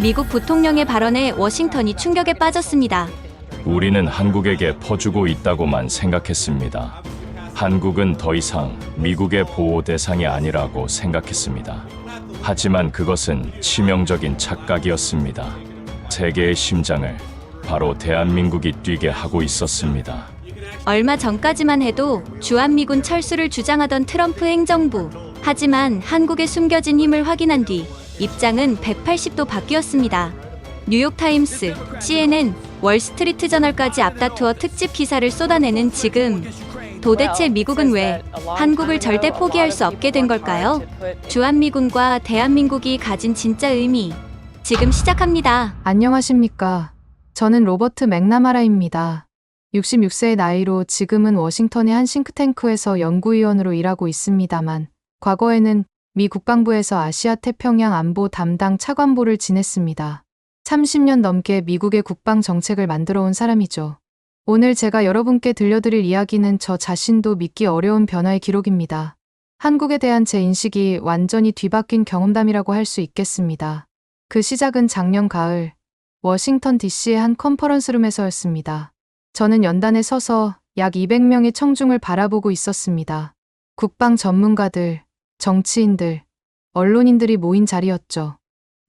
미국 부통령의 발언에 워싱턴이 충격에 빠졌습니다. 우리는 한국에게 퍼주고 있다고만 생각했습니다. 한국은 더 이상 미국의 보호 대상이 아니라고 생각했습니다. 하지만 그것은 치명적인 착각이었습니다. 세계의 심장을 바로 대한민국이 뛰게 하고 있었습니다. 얼마 전까지만 해도 주한미군 철수를 주장하던 트럼프 행정부. 하지만 한국의 숨겨진 힘을 확인한 뒤 입장은 180도 바뀌었습니다. 뉴욕타임스, CNN, 월스트리트저널까지 앞다투어 특집 기사를 쏟아내는 지금, 도대체 미국은 왜 한국을 절대 포기할 수 없게 된 걸까요? 주한미군과 대한민국이 가진 진짜 의미, 지금 시작합니다. 안녕하십니까. 저는 로버트 맥나마라입니다. 66세의 나이로 지금은 워싱턴의 한 싱크탱크에서 연구위원으로 일하고 있습니다만, 과거에는 미 국방부에서 아시아 태평양 안보 담당 차관보를 지냈습니다. 30년 넘게 미국의 국방 정책을 만들어 온 사람이죠. 오늘 제가 여러분께 들려드릴 이야기는 저 자신도 믿기 어려운 변화의 기록입니다. 한국에 대한 제 인식이 완전히 뒤바뀐 경험담이라고 할 수 있겠습니다. 그 시작은 작년 가을, 워싱턴 DC의 한 컨퍼런스룸에서였습니다. 저는 연단에 서서 약 200명의 청중을 바라보고 있었습니다. 국방 전문가들, 정치인들, 언론인들이 모인 자리였죠.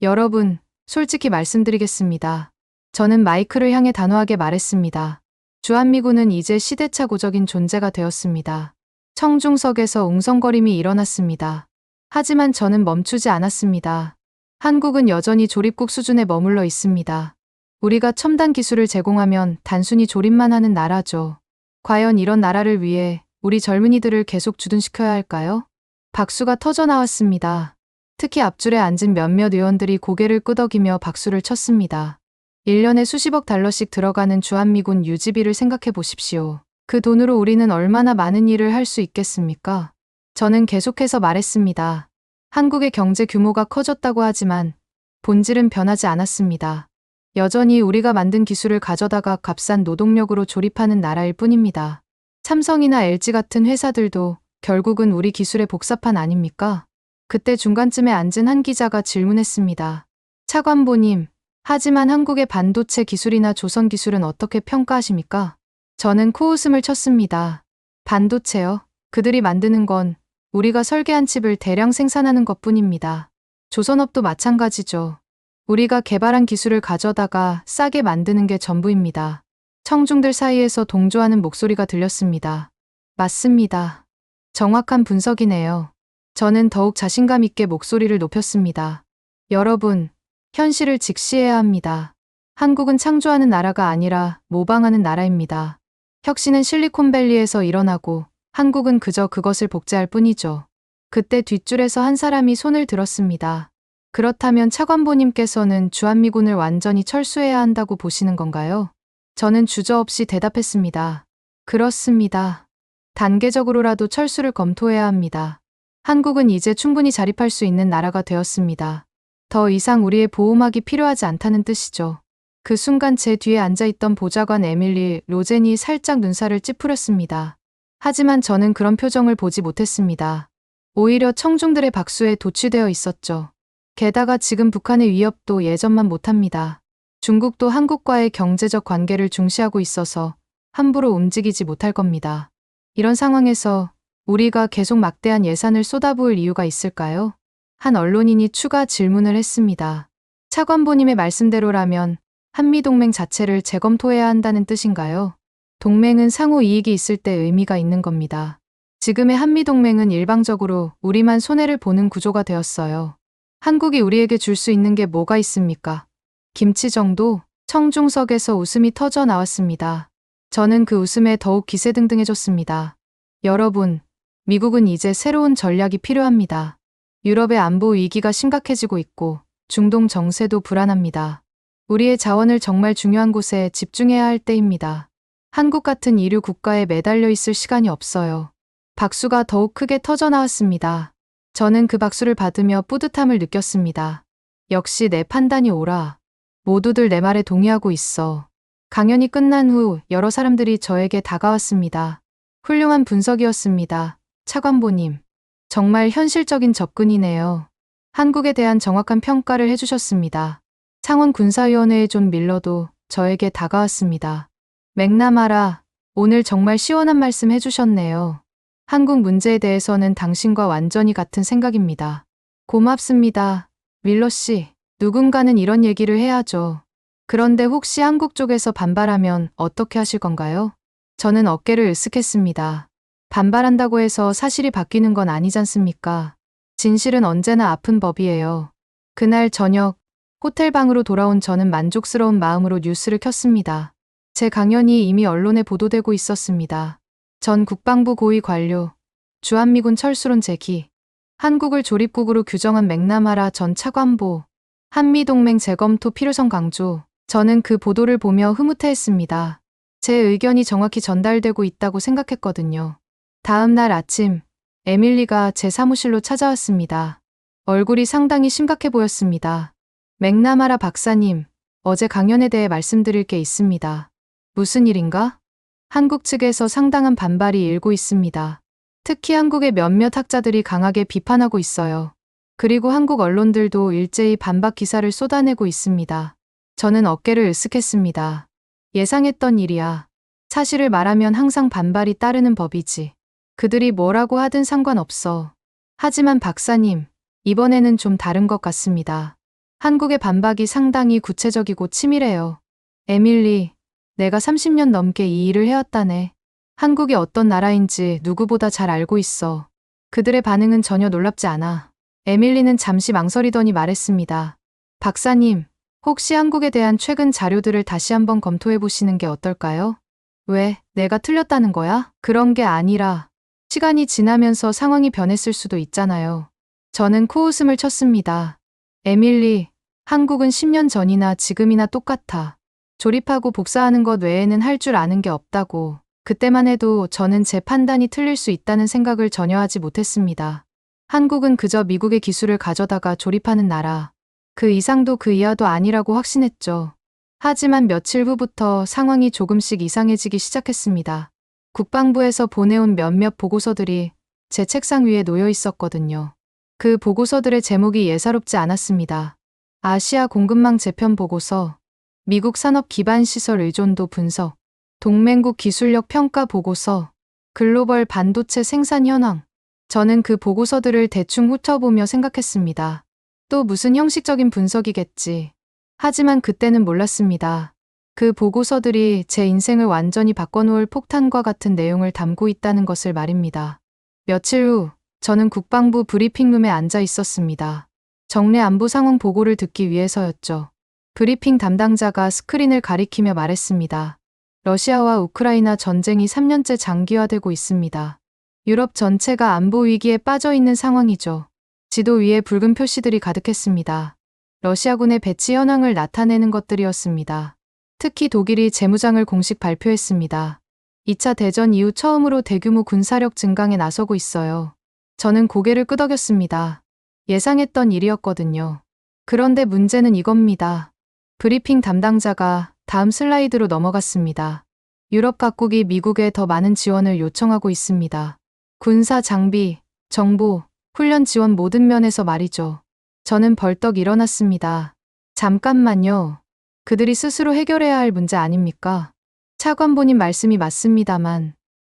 여러분, 솔직히 말씀드리겠습니다. 저는 마이크를 향해 단호하게 말했습니다. 주한미군은 이제 시대착오적인 존재가 되었습니다. 청중석에서 웅성거림이 일어났습니다. 하지만 저는 멈추지 않았습니다. 한국은 여전히 조립국 수준에 머물러 있습니다. 우리가 첨단 기술을 제공하면 단순히 조립만 하는 나라죠. 과연 이런 나라를 위해 우리 젊은이들을 계속 주둔시켜야 할까요? 박수가 터져 나왔습니다. 특히 앞줄에 앉은 몇몇 의원들이 고개를 끄덕이며 박수를 쳤습니다. 1년에 수십억 달러씩 들어가는 주한미군 유지비를 생각해 보십시오. 그 돈으로 우리는 얼마나 많은 일을 할 수 있겠습니까? 저는 계속해서 말했습니다. 한국의 경제 규모가 커졌다고 하지만 본질은 변하지 않았습니다. 여전히 우리가 만든 기술을 가져다가 값싼 노동력으로 조립하는 나라일 뿐입니다. 삼성이나 LG 같은 회사들도 결국은 우리 기술의 복사판 아닙니까? 그때 중간쯤에 앉은 한 기자가 질문했습니다. 차관보님, 하지만 한국의 반도체 기술이나 조선 기술은 어떻게 평가하십니까? 저는 코웃음을 쳤습니다. 반도체요? 그들이 만드는 건 우리가 설계한 칩을 대량 생산하는 것뿐입니다. 조선업도 마찬가지죠. 우리가 개발한 기술을 가져다가 싸게 만드는 게 전부입니다. 청중들 사이에서 동조하는 목소리가 들렸습니다. 맞습니다. 정확한 분석이네요. 저는 더욱 자신감 있게 목소리를 높였습니다. 여러분, 현실을 직시해야 합니다. 한국은 창조하는 나라가 아니라 모방하는 나라입니다. 혁신은 실리콘밸리에서 일어나고 한국은 그저 그것을 복제할 뿐이죠. 그때 뒷줄에서 한 사람이 손을 들었습니다. 그렇다면 차관보님께서는 주한미군을 완전히 철수해야 한다고 보시는 건가요? 저는 주저없이 대답했습니다. 그렇습니다. 단계적으로라도 철수를 검토해야 합니다. 한국은 이제 충분히 자립할 수 있는 나라가 되었습니다. 더 이상 우리의 보호막이 필요하지 않다는 뜻이죠. 그 순간 제 뒤에 앉아있던 보좌관 에밀리 로젠이 살짝 눈살을 찌푸렸습니다. 하지만 저는 그런 표정을 보지 못했습니다. 오히려 청중들의 박수에 도취되어 있었죠. 게다가 지금 북한의 위협도 예전만 못합니다. 중국도 한국과의 경제적 관계를 중시하고 있어서 함부로 움직이지 못할 겁니다. 이런 상황에서 우리가 계속 막대한 예산을 쏟아부을 이유가 있을까요? 한 언론인이 추가 질문을 했습니다. 차관보님의 말씀대로라면 한미동맹 자체를 재검토해야 한다는 뜻인가요? 동맹은 상호 이익이 있을 때 의미가 있는 겁니다. 지금의 한미동맹은 일방적으로 우리만 손해를 보는 구조가 되었어요. 한국이 우리에게 줄 수 있는 게 뭐가 있습니까? 김치 정도? 청중석에서 웃음이 터져 나왔습니다. 저는 그 웃음에 더욱 기세등등해졌습니다. 여러분, 미국은 이제 새로운 전략이 필요합니다. 유럽의 안보 위기가 심각해지고 있고 중동 정세도 불안합니다. 우리의 자원을 정말 중요한 곳에 집중해야 할 때입니다. 한국 같은 이류 국가에 매달려 있을 시간이 없어요. 박수가 더욱 크게 터져 나왔습니다. 저는 그 박수를 받으며 뿌듯함을 느꼈습니다. 역시 내 판단이 옳아. 모두들 내 말에 동의하고 있어. 강연이 끝난 후 여러 사람들이 저에게 다가왔습니다. 훌륭한 분석이었습니다. 차관보님. 정말 현실적인 접근이네요. 한국에 대한 정확한 평가를 해주셨습니다. 상원 군사위원회의 존 밀러도 저에게 다가왔습니다. 맥나마라, 오늘 정말 시원한 말씀 해주셨네요. 한국 문제에 대해서는 당신과 완전히 같은 생각입니다. 고맙습니다. 밀러 씨, 누군가는 이런 얘기를 해야죠. 그런데 혹시 한국 쪽에서 반발하면 어떻게 하실 건가요? 저는 어깨를 으쓱했습니다. 반발한다고 해서 사실이 바뀌는 건 아니잖습니까? 진실은 언제나 아픈 법이에요. 그날 저녁, 호텔 방으로 돌아온 저는 만족스러운 마음으로 뉴스를 켰습니다. 제 강연이 이미 언론에 보도되고 있었습니다. 전 국방부 고위 관료, 주한미군 철수론 제기, 한국을 조립국으로 규정한 맥나마라 전 차관보, 한미동맹 재검토 필요성 강조. 저는 그 보도를 보며 흐뭇해했습니다. 제 의견이 정확히 전달되고 있다고 생각했거든요. 다음 날 아침, 에밀리가 제 사무실로 찾아왔습니다. 얼굴이 상당히 심각해 보였습니다. 맥나마라 박사님, 어제 강연에 대해 말씀드릴 게 있습니다. 무슨 일인가? 한국 측에서 상당한 반발이 일고 있습니다. 특히 한국의 몇몇 학자들이 강하게 비판하고 있어요. 그리고 한국 언론들도 일제히 반박 기사를 쏟아내고 있습니다. 저는 어깨를 으쓱했습니다. 예상했던 일이야. 사실을 말하면 항상 반발이 따르는 법이지. 그들이 뭐라고 하든 상관없어. 하지만 박사님, 이번에는 좀 다른 것 같습니다. 한국의 반박이 상당히 구체적이고 치밀해요. 에밀리, 내가 30년 넘게 이 일을 해왔다네. 한국이 어떤 나라인지 누구보다 잘 알고 있어. 그들의 반응은 전혀 놀랍지 않아. 에밀리는 잠시 망설이더니 말했습니다. 박사님, 혹시 한국에 대한 최근 자료들을 다시 한번 검토해 보시는 게 어떨까요? 왜, 내가 틀렸다는 거야? 그런 게 아니라 시간이 지나면서 상황이 변했을 수도 있잖아요. 저는 코웃음을 쳤습니다. 에밀리, 한국은 10년 전이나 지금이나 똑같아. 조립하고 복사하는 것 외에는 할 줄 아는 게 없다고. 그때만 해도 저는 제 판단이 틀릴 수 있다는 생각을 전혀 하지 못했습니다. 한국은 그저 미국의 기술을 가져다가 조립하는 나라. 그 이상도 그 이하도 아니라고 확신했죠. 하지만 며칠 후부터 상황이 조금씩 이상해지기 시작했습니다. 국방부에서 보내온 몇몇 보고서들이 제 책상 위에 놓여 있었거든요. 그 보고서들의 제목이 예사롭지 않았습니다. 아시아 공급망 재편 보고서, 미국 산업 기반 시설 의존도 분석, 동맹국 기술력 평가 보고서, 글로벌 반도체 생산 현황. 저는 그 보고서들을 대충 훑어보며 생각했습니다. 또 무슨 형식적인 분석이겠지. 하지만 그때는 몰랐습니다. 그 보고서들이 제 인생을 완전히 바꿔놓을 폭탄과 같은 내용을 담고 있다는 것을 말입니다. 며칠 후, 저는 국방부 브리핑룸에 앉아 있었습니다. 정례 안보 상황 보고를 듣기 위해서였죠. 브리핑 담당자가 스크린을 가리키며 말했습니다. 러시아와 우크라이나 전쟁이 3년째 장기화되고 있습니다. 유럽 전체가 안보 위기에 빠져 있는 상황이죠. 지도 위에 붉은 표시들이 가득했습니다. 러시아군의 배치 현황을 나타내는 것들이었습니다. 특히 독일이 재무장을 공식 발표했습니다. 2차 대전 이후 처음으로 대규모 군사력 증강에 나서고 있어요. 저는 고개를 끄덕였습니다. 예상했던 일이었거든요. 그런데 문제는 이겁니다. 브리핑 담당자가 다음 슬라이드로 넘어갔습니다. 유럽 각국이 미국에 더 많은 지원을 요청하고 있습니다. 군사 장비, 정보, 훈련 지원 모든 면에서 말이죠. 저는 벌떡 일어났습니다. 잠깐만요. 그들이 스스로 해결해야 할 문제 아닙니까? 차관보님 말씀이 맞습니다만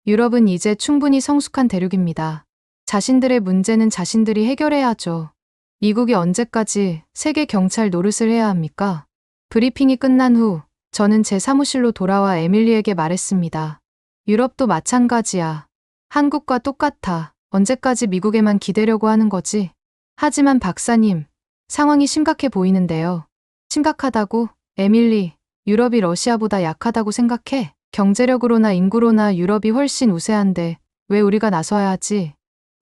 유럽은 이제 충분히 성숙한 대륙입니다. 자신들의 문제는 자신들이 해결해야 하죠. 미국이 언제까지 세계 경찰 노릇을 해야 합니까? 브리핑이 끝난 후 저는 제 사무실로 돌아와 에밀리에게 말했습니다. 유럽도 마찬가지야. 한국과 똑같아. 언제까지 미국에만 기대려고 하는 거지? 하지만 박사님, 상황이 심각해 보이는데요. 심각하다고? 에밀리, 유럽이 러시아보다 약하다고 생각해? 경제력으로나 인구로나 유럽이 훨씬 우세한데 왜 우리가 나서야 하지?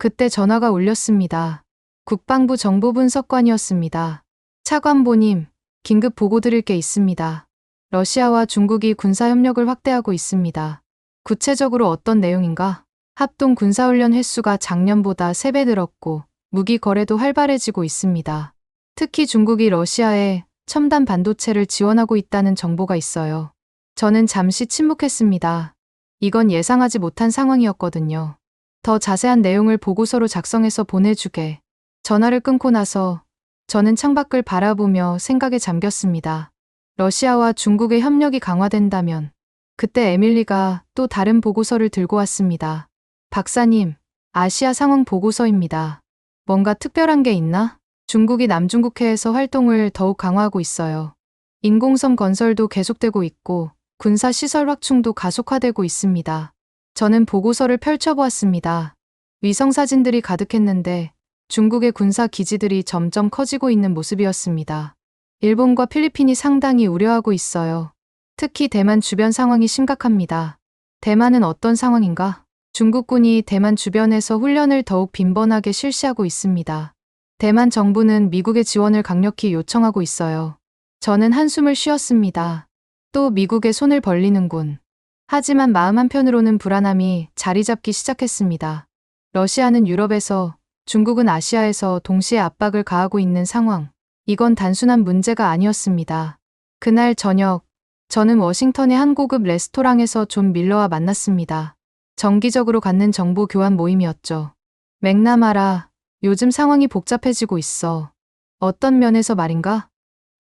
그때 전화가 울렸습니다. 국방부 정보분석관이었습니다. 차관보님, 긴급 보고 드릴 게 있습니다. 러시아와 중국이 군사협력을 확대하고 있습니다. 구체적으로 어떤 내용인가? 합동 군사훈련 횟수가 작년보다 3배 늘었고 무기 거래도 활발해지고 있습니다. 특히 중국이 러시아에 첨단 반도체를 지원하고 있다는 정보가 있어요. 저는 잠시 침묵했습니다. 이건 예상하지 못한 상황이었거든요. 더 자세한 내용을 보고서로 작성해서 보내주게. 전화를 끊고 나서 저는 창밖을 바라보며 생각에 잠겼습니다. 러시아와 중국의 협력이 강화된다면 그때 에밀리가 또 다른 보고서를 들고 왔습니다. 박사님, 아시아 상황 보고서입니다. 뭔가 특별한 게 있나? 중국이 남중국해에서 활동을 더욱 강화하고 있어요. 인공섬 건설도 계속되고 있고 군사시설 확충도 가속화되고 있습니다. 저는 보고서를 펼쳐보았습니다. 위성사진들이 가득했는데 중국의 군사 기지들이 점점 커지고 있는 모습이었습니다. 일본과 필리핀이 상당히 우려하고 있어요. 특히 대만 주변 상황이 심각합니다. 대만은 어떤 상황인가? 중국군이 대만 주변에서 훈련을 더욱 빈번하게 실시하고 있습니다. 대만 정부는 미국의 지원을 강력히 요청하고 있어요. 저는 한숨을 쉬었습니다. 또 미국에 손을 벌리는군. 하지만 마음 한편으로는 불안함이 자리 잡기 시작했습니다. 러시아는 유럽에서, 중국은 아시아에서 동시에 압박을 가하고 있는 상황. 이건 단순한 문제가 아니었습니다. 그날 저녁, 저는 워싱턴의 한 고급 레스토랑에서 존 밀러와 만났습니다. 정기적으로 갖는 정보 교환 모임이었죠. 맥나마라, 요즘 상황이 복잡해지고 있어. 어떤 면에서 말인가?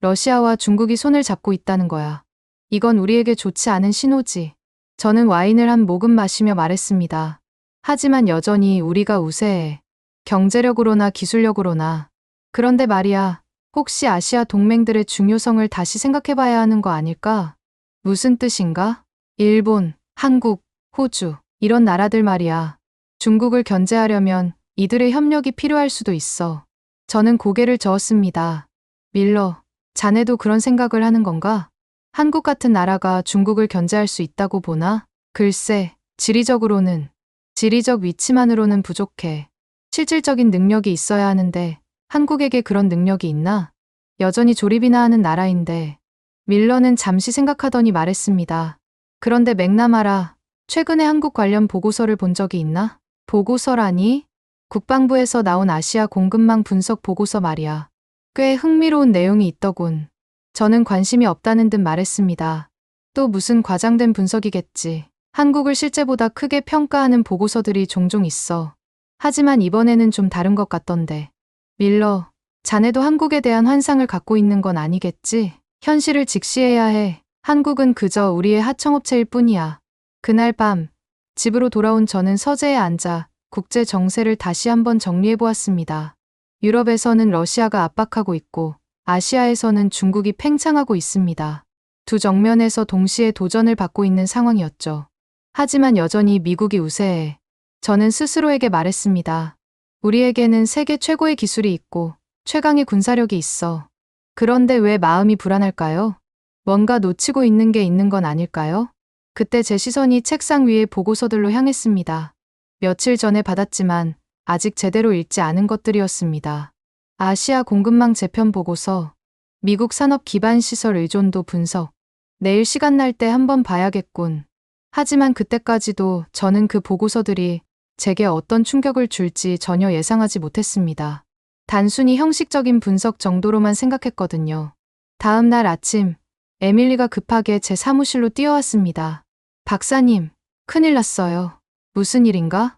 러시아와 중국이 손을 잡고 있다는 거야. 이건 우리에게 좋지 않은 신호지. 저는 와인을 한 모금 마시며 말했습니다. 하지만 여전히 우리가 우세해. 경제력으로나 기술력으로나. 그런데 말이야, 혹시 아시아 동맹들의 중요성을 다시 생각해봐야 하는 거 아닐까? 무슨 뜻인가? 일본, 한국, 호주, 이런 나라들 말이야. 중국을 견제하려면 이들의 협력이 필요할 수도 있어. 저는 고개를 저었습니다. 밀러, 자네도 그런 생각을 하는 건가? 한국 같은 나라가 중국을 견제할 수 있다고 보나? 글쎄, 지리적으로는, 지리적 위치만으로는 부족해. 실질적인 능력이 있어야 하는데 한국에게 그런 능력이 있나? 여전히 조립이나 하는 나라인데. 밀러는 잠시 생각하더니 말했습니다. 그런데 맥나마라, 최근에 한국 관련 보고서를 본 적이 있나? 보고서라니? 국방부에서 나온 아시아 공급망 분석 보고서 말이야. 꽤 흥미로운 내용이 있더군. 저는 관심이 없다는 듯 말했습니다. 또 무슨 과장된 분석이겠지. 한국을 실제보다 크게 평가하는 보고서들이 종종 있어. 하지만 이번에는 좀 다른 것 같던데. 밀러, 자네도 한국에 대한 환상을 갖고 있는 건 아니겠지? 현실을 직시해야 해. 한국은 그저 우리의 하청업체일 뿐이야. 그날 밤, 집으로 돌아온 저는 서재에 앉아 국제 정세를 다시 한번 정리해 보았습니다. 유럽에서는 러시아가 압박하고 있고 아시아에서는 중국이 팽창하고 있습니다. 두 정면에서 동시에 도전을 받고 있는 상황이었죠. 하지만 여전히 미국이 우세해. 저는 스스로에게 말했습니다. 우리에게는 세계 최고의 기술이 있고 최강의 군사력이 있어. 그런데 왜 마음이 불안할까요? 뭔가 놓치고 있는 게 있는 건 아닐까요? 그때 제 시선이 책상 위의 보고서들로 향했습니다. 며칠 전에 받았지만 아직 제대로 읽지 않은 것들이었습니다. 아시아 공급망 재편 보고서, 미국 산업 기반 시설 의존도 분석. 내일 시간 날 때 한번 봐야겠군. 하지만 그때까지도 저는 그 보고서들이 제게 어떤 충격을 줄지 전혀 예상하지 못했습니다. 단순히 형식적인 분석 정도로만 생각했거든요. 다음 날 아침, 에밀리가 급하게 제 사무실로 뛰어왔습니다. 박사님, 큰일 났어요. 무슨 일인가?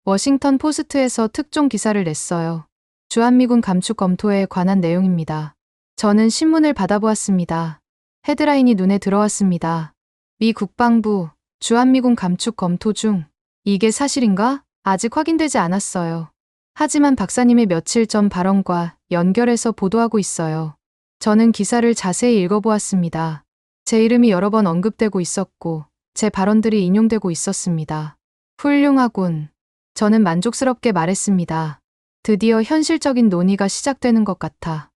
워싱턴 포스트에서 특종 기사를 냈어요. 주한미군 감축 검토에 관한 내용입니다. 저는 신문을 받아보았습니다. 헤드라인이 눈에 들어왔습니다. 미 국방부, 주한미군 감축 검토 중. 이게 사실인가? 아직 확인되지 않았어요. 하지만 박사님의 며칠 전 발언과 연결해서 보도하고 있어요. 저는 기사를 자세히 읽어보았습니다. 제 이름이 여러 번 언급되고 있었고, 제 발언들이 인용되고 있었습니다. 훌륭하군. 저는 만족스럽게 말했습니다. 드디어 현실적인 논의가 시작되는 것 같아.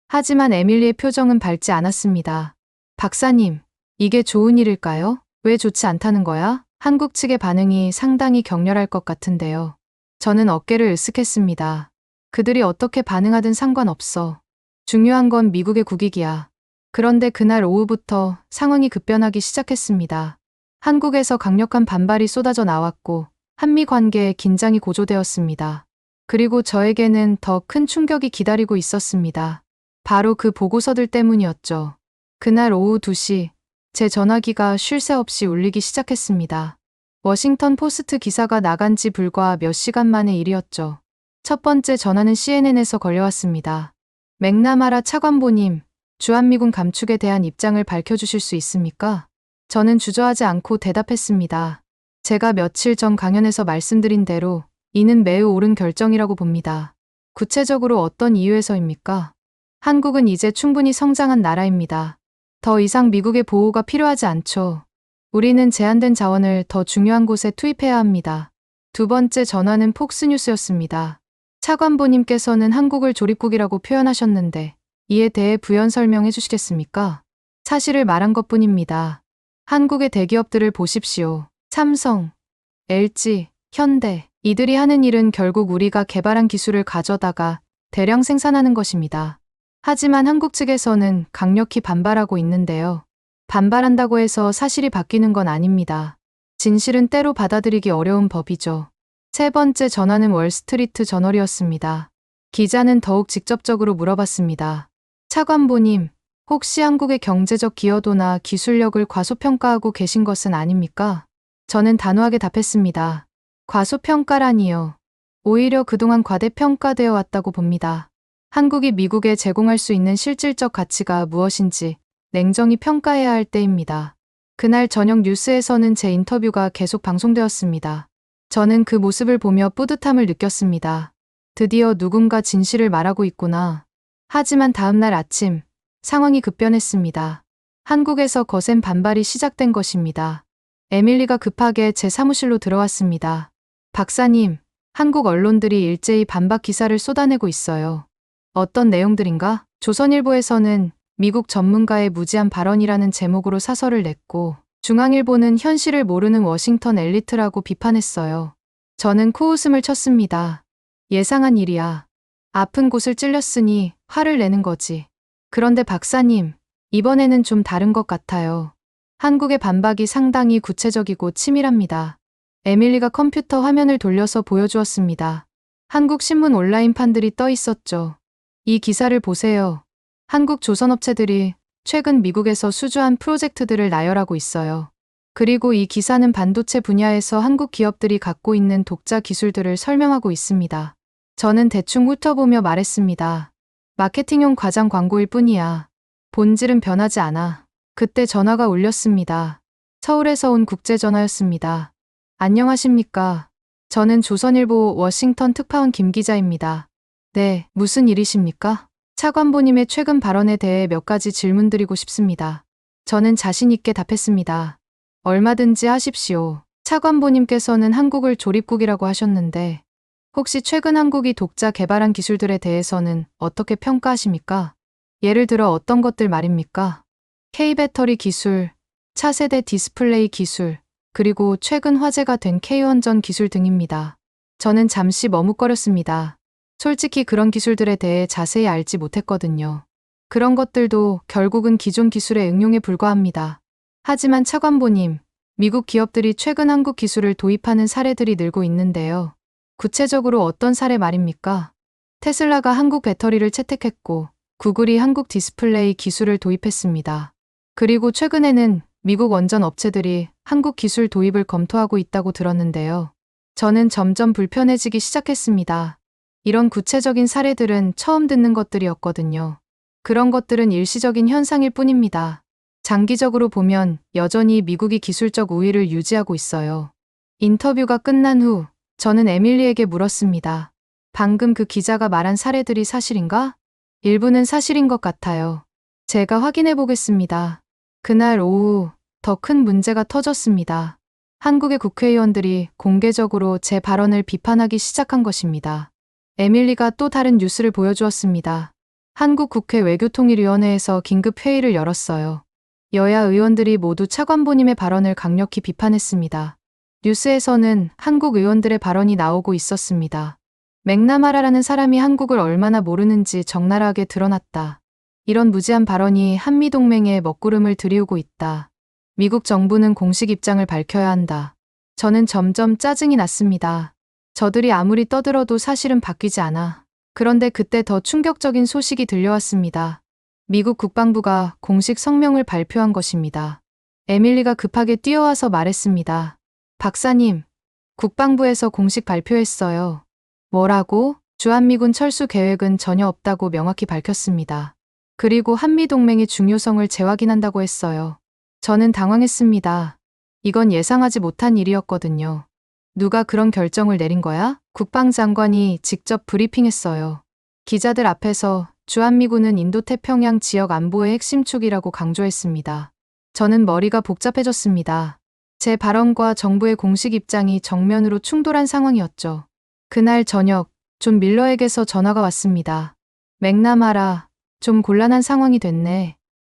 하지만 에밀리의 표정은 밝지 않았습니다. 박사님, 이게 좋은 일일까요? 왜 좋지 않다는 거야? 한국 측의 반응이 상당히 격렬할 것 같은데요. 저는 어깨를 으쓱했습니다. 그들이 어떻게 반응하든 상관없어. 중요한 건 미국의 국익이야. 그런데 그날 오후부터 상황이 급변하기 시작했습니다. 한국에서 강력한 반발이 쏟아져 나왔고 한미 관계에 긴장이 고조되었습니다. 그리고 저에게는 더 큰 충격이 기다리고 있었습니다. 바로 그 보고서들 때문이었죠. 그날 오후 2시, 제 전화기가 쉴 새 없이 울리기 시작했습니다. 워싱턴 포스트 기사가 나간 지 불과 몇 시간 만의 일이었죠. 첫 번째 전화는 CNN에서 걸려왔습니다. 맥나마라 차관보님, 주한미군 감축에 대한 입장을 밝혀주실 수 있습니까? 저는 주저하지 않고 대답했습니다. 제가 며칠 전 강연에서 말씀드린 대로 이는 매우 옳은 결정이라고 봅니다. 구체적으로 어떤 이유에서입니까? 한국은 이제 충분히 성장한 나라입니다. 더 이상 미국의 보호가 필요하지 않죠. 우리는 제한된 자원을 더 중요한 곳에 투입해야 합니다. 두 번째 전화는 폭스뉴스였습니다. 차관보님께서는 한국을 조립국이라고 표현하셨는데 이에 대해 부연 설명해 주시겠습니까? 사실을 말한 것뿐입니다. 한국의 대기업들을 보십시오. 삼성, LG, 현대. 이들이 하는 일은 결국 우리가 개발한 기술을 가져다가 대량 생산하는 것입니다. 하지만 한국 측에서는 강력히 반발하고 있는데요. 반발한다고 해서 사실이 바뀌는 건 아닙니다. 진실은 때로 받아들이기 어려운 법이죠. 세 번째 전화는 월스트리트 저널이었습니다. 기자는 더욱 직접적으로 물어봤습니다. 차관보님, 혹시 한국의 경제적 기여도나 기술력을 과소평가하고 계신 것은 아닙니까? 저는 단호하게 답했습니다. 과소평가라니요. 오히려 그동안 과대평가되어 왔다고 봅니다. 한국이 미국에 제공할 수 있는 실질적 가치가 무엇인지 냉정히 평가해야 할 때입니다. 그날 저녁 뉴스에서는 제 인터뷰가 계속 방송되었습니다. 저는 그 모습을 보며 뿌듯함을 느꼈습니다. 드디어 누군가 진실을 말하고 있구나. 하지만 다음날 아침, 상황이 급변했습니다. 한국에서 거센 반발이 시작된 것입니다. 에밀리가 급하게 제 사무실로 들어왔습니다. 박사님, 한국 언론들이 일제히 반박 기사를 쏟아내고 있어요. 어떤 내용들인가? 조선일보에서는 미국 전문가의 무지한 발언이라는 제목으로 사설을 냈고, 중앙일보는 현실을 모르는 워싱턴 엘리트라고 비판했어요. 저는 코웃음을 쳤습니다. 예상한 일이야. 아픈 곳을 찔렸으니 화를 내는 거지. 그런데 박사님, 이번에는 좀 다른 것 같아요. 한국의 반박이 상당히 구체적이고 치밀합니다. 에밀리가 컴퓨터 화면을 돌려서 보여주었습니다. 한국 신문 온라인판들이 떠 있었죠. 이 기사를 보세요. 한국 조선업체들이 최근 미국에서 수주한 프로젝트들을 나열하고 있어요. 그리고 이 기사는 반도체 분야에서 한국 기업들이 갖고 있는 독자 기술들을 설명하고 있습니다. 저는 대충 훑어보며 말했습니다. 마케팅용 과장 광고일 뿐이야. 본질은 변하지 않아. 그때 전화가 울렸습니다. 서울에서 온 국제전화였습니다. 안녕하십니까. 저는 조선일보 워싱턴 특파원 김 기자입니다. 네, 무슨 일이십니까? 차관보님의 최근 발언에 대해 몇 가지 질문드리고 싶습니다. 저는 자신 있게 답했습니다. 얼마든지 하십시오. 차관보님께서는 한국을 조립국이라고 하셨는데 혹시 최근 한국이 독자 개발한 기술들에 대해서는 어떻게 평가하십니까? 예를 들어 어떤 것들 말입니까? K배터리 기술, 차세대 디스플레이 기술, 그리고 최근 화제가 된 K원전 기술 등입니다. 저는 잠시 머뭇거렸습니다. 솔직히 그런 기술들에 대해 자세히 알지 못했거든요. 그런 것들도 결국은 기존 기술의 응용에 불과합니다. 하지만 차관보님, 미국 기업들이 최근 한국 기술을 도입하는 사례들이 늘고 있는데요. 구체적으로 어떤 사례 말입니까? 테슬라가 한국 배터리를 채택했고, 구글이 한국 디스플레이 기술을 도입했습니다. 그리고 최근에는 미국 원전 업체들이 한국 기술 도입을 검토하고 있다고 들었는데요. 저는 점점 불편해지기 시작했습니다. 이런 구체적인 사례들은 처음 듣는 것들이었거든요. 그런 것들은 일시적인 현상일 뿐입니다. 장기적으로 보면 여전히 미국이 기술적 우위를 유지하고 있어요. 인터뷰가 끝난 후 저는 에밀리에게 물었습니다. 방금 그 기자가 말한 사례들이 사실인가? 일부는 사실인 것 같아요. 제가 확인해 보겠습니다. 그날 오후 더 큰 문제가 터졌습니다. 한국의 국회의원들이 공개적으로 제 발언을 비판하기 시작한 것입니다. 에밀리가 또 다른 뉴스를 보여주었습니다. 한국 국회 외교통일위원회에서 긴급 회의를 열었어요. 여야 의원들이 모두 차관보님의 발언을 강력히 비판했습니다. 뉴스에서는 한국 의원들의 발언이 나오고 있었습니다. 맥나마라라는 사람이 한국을 얼마나 모르는지 적나라하게 드러났다. 이런 무지한 발언이 한미동맹에 먹구름을 들이우고 있다. 미국 정부는 공식 입장을 밝혀야 한다. 저는 점점 짜증이 났습니다. 저들이 아무리 떠들어도 사실은 바뀌지 않아. 그런데 그때 더 충격적인 소식이 들려왔습니다. 미국 국방부가 공식 성명을 발표한 것입니다. 에밀리가 급하게 뛰어와서 말했습니다. 박사님, 국방부에서 공식 발표했어요. 뭐라고? 주한미군 철수 계획은 전혀 없다고 명확히 밝혔습니다. 그리고 한미동맹의 중요성을 재확인한다고 했어요. 저는 당황했습니다. 이건 예상하지 못한 일이었거든요. 누가 그런 결정을 내린 거야? 국방장관이 직접 브리핑했어요. 기자들 앞에서 주한미군은 인도태평양 지역 안보의 핵심 축이라고 강조했습니다. 저는 머리가 복잡해졌습니다. 제 발언과 정부의 공식 입장이 정면으로 충돌한 상황이었죠. 그날 저녁, 존 밀러에게서 전화가 왔습니다. 맥나마라, 좀 곤란한 상황이 됐네.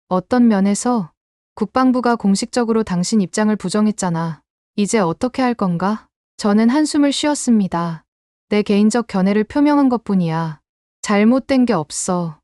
어떤 면에서? 국방부가 공식적으로 당신 입장을 부정했잖아. 이제 어떻게 할 건가? 저는 한숨을 쉬었습니다. 내 개인적 견해를 표명한 것뿐이야. 잘못된 게 없어.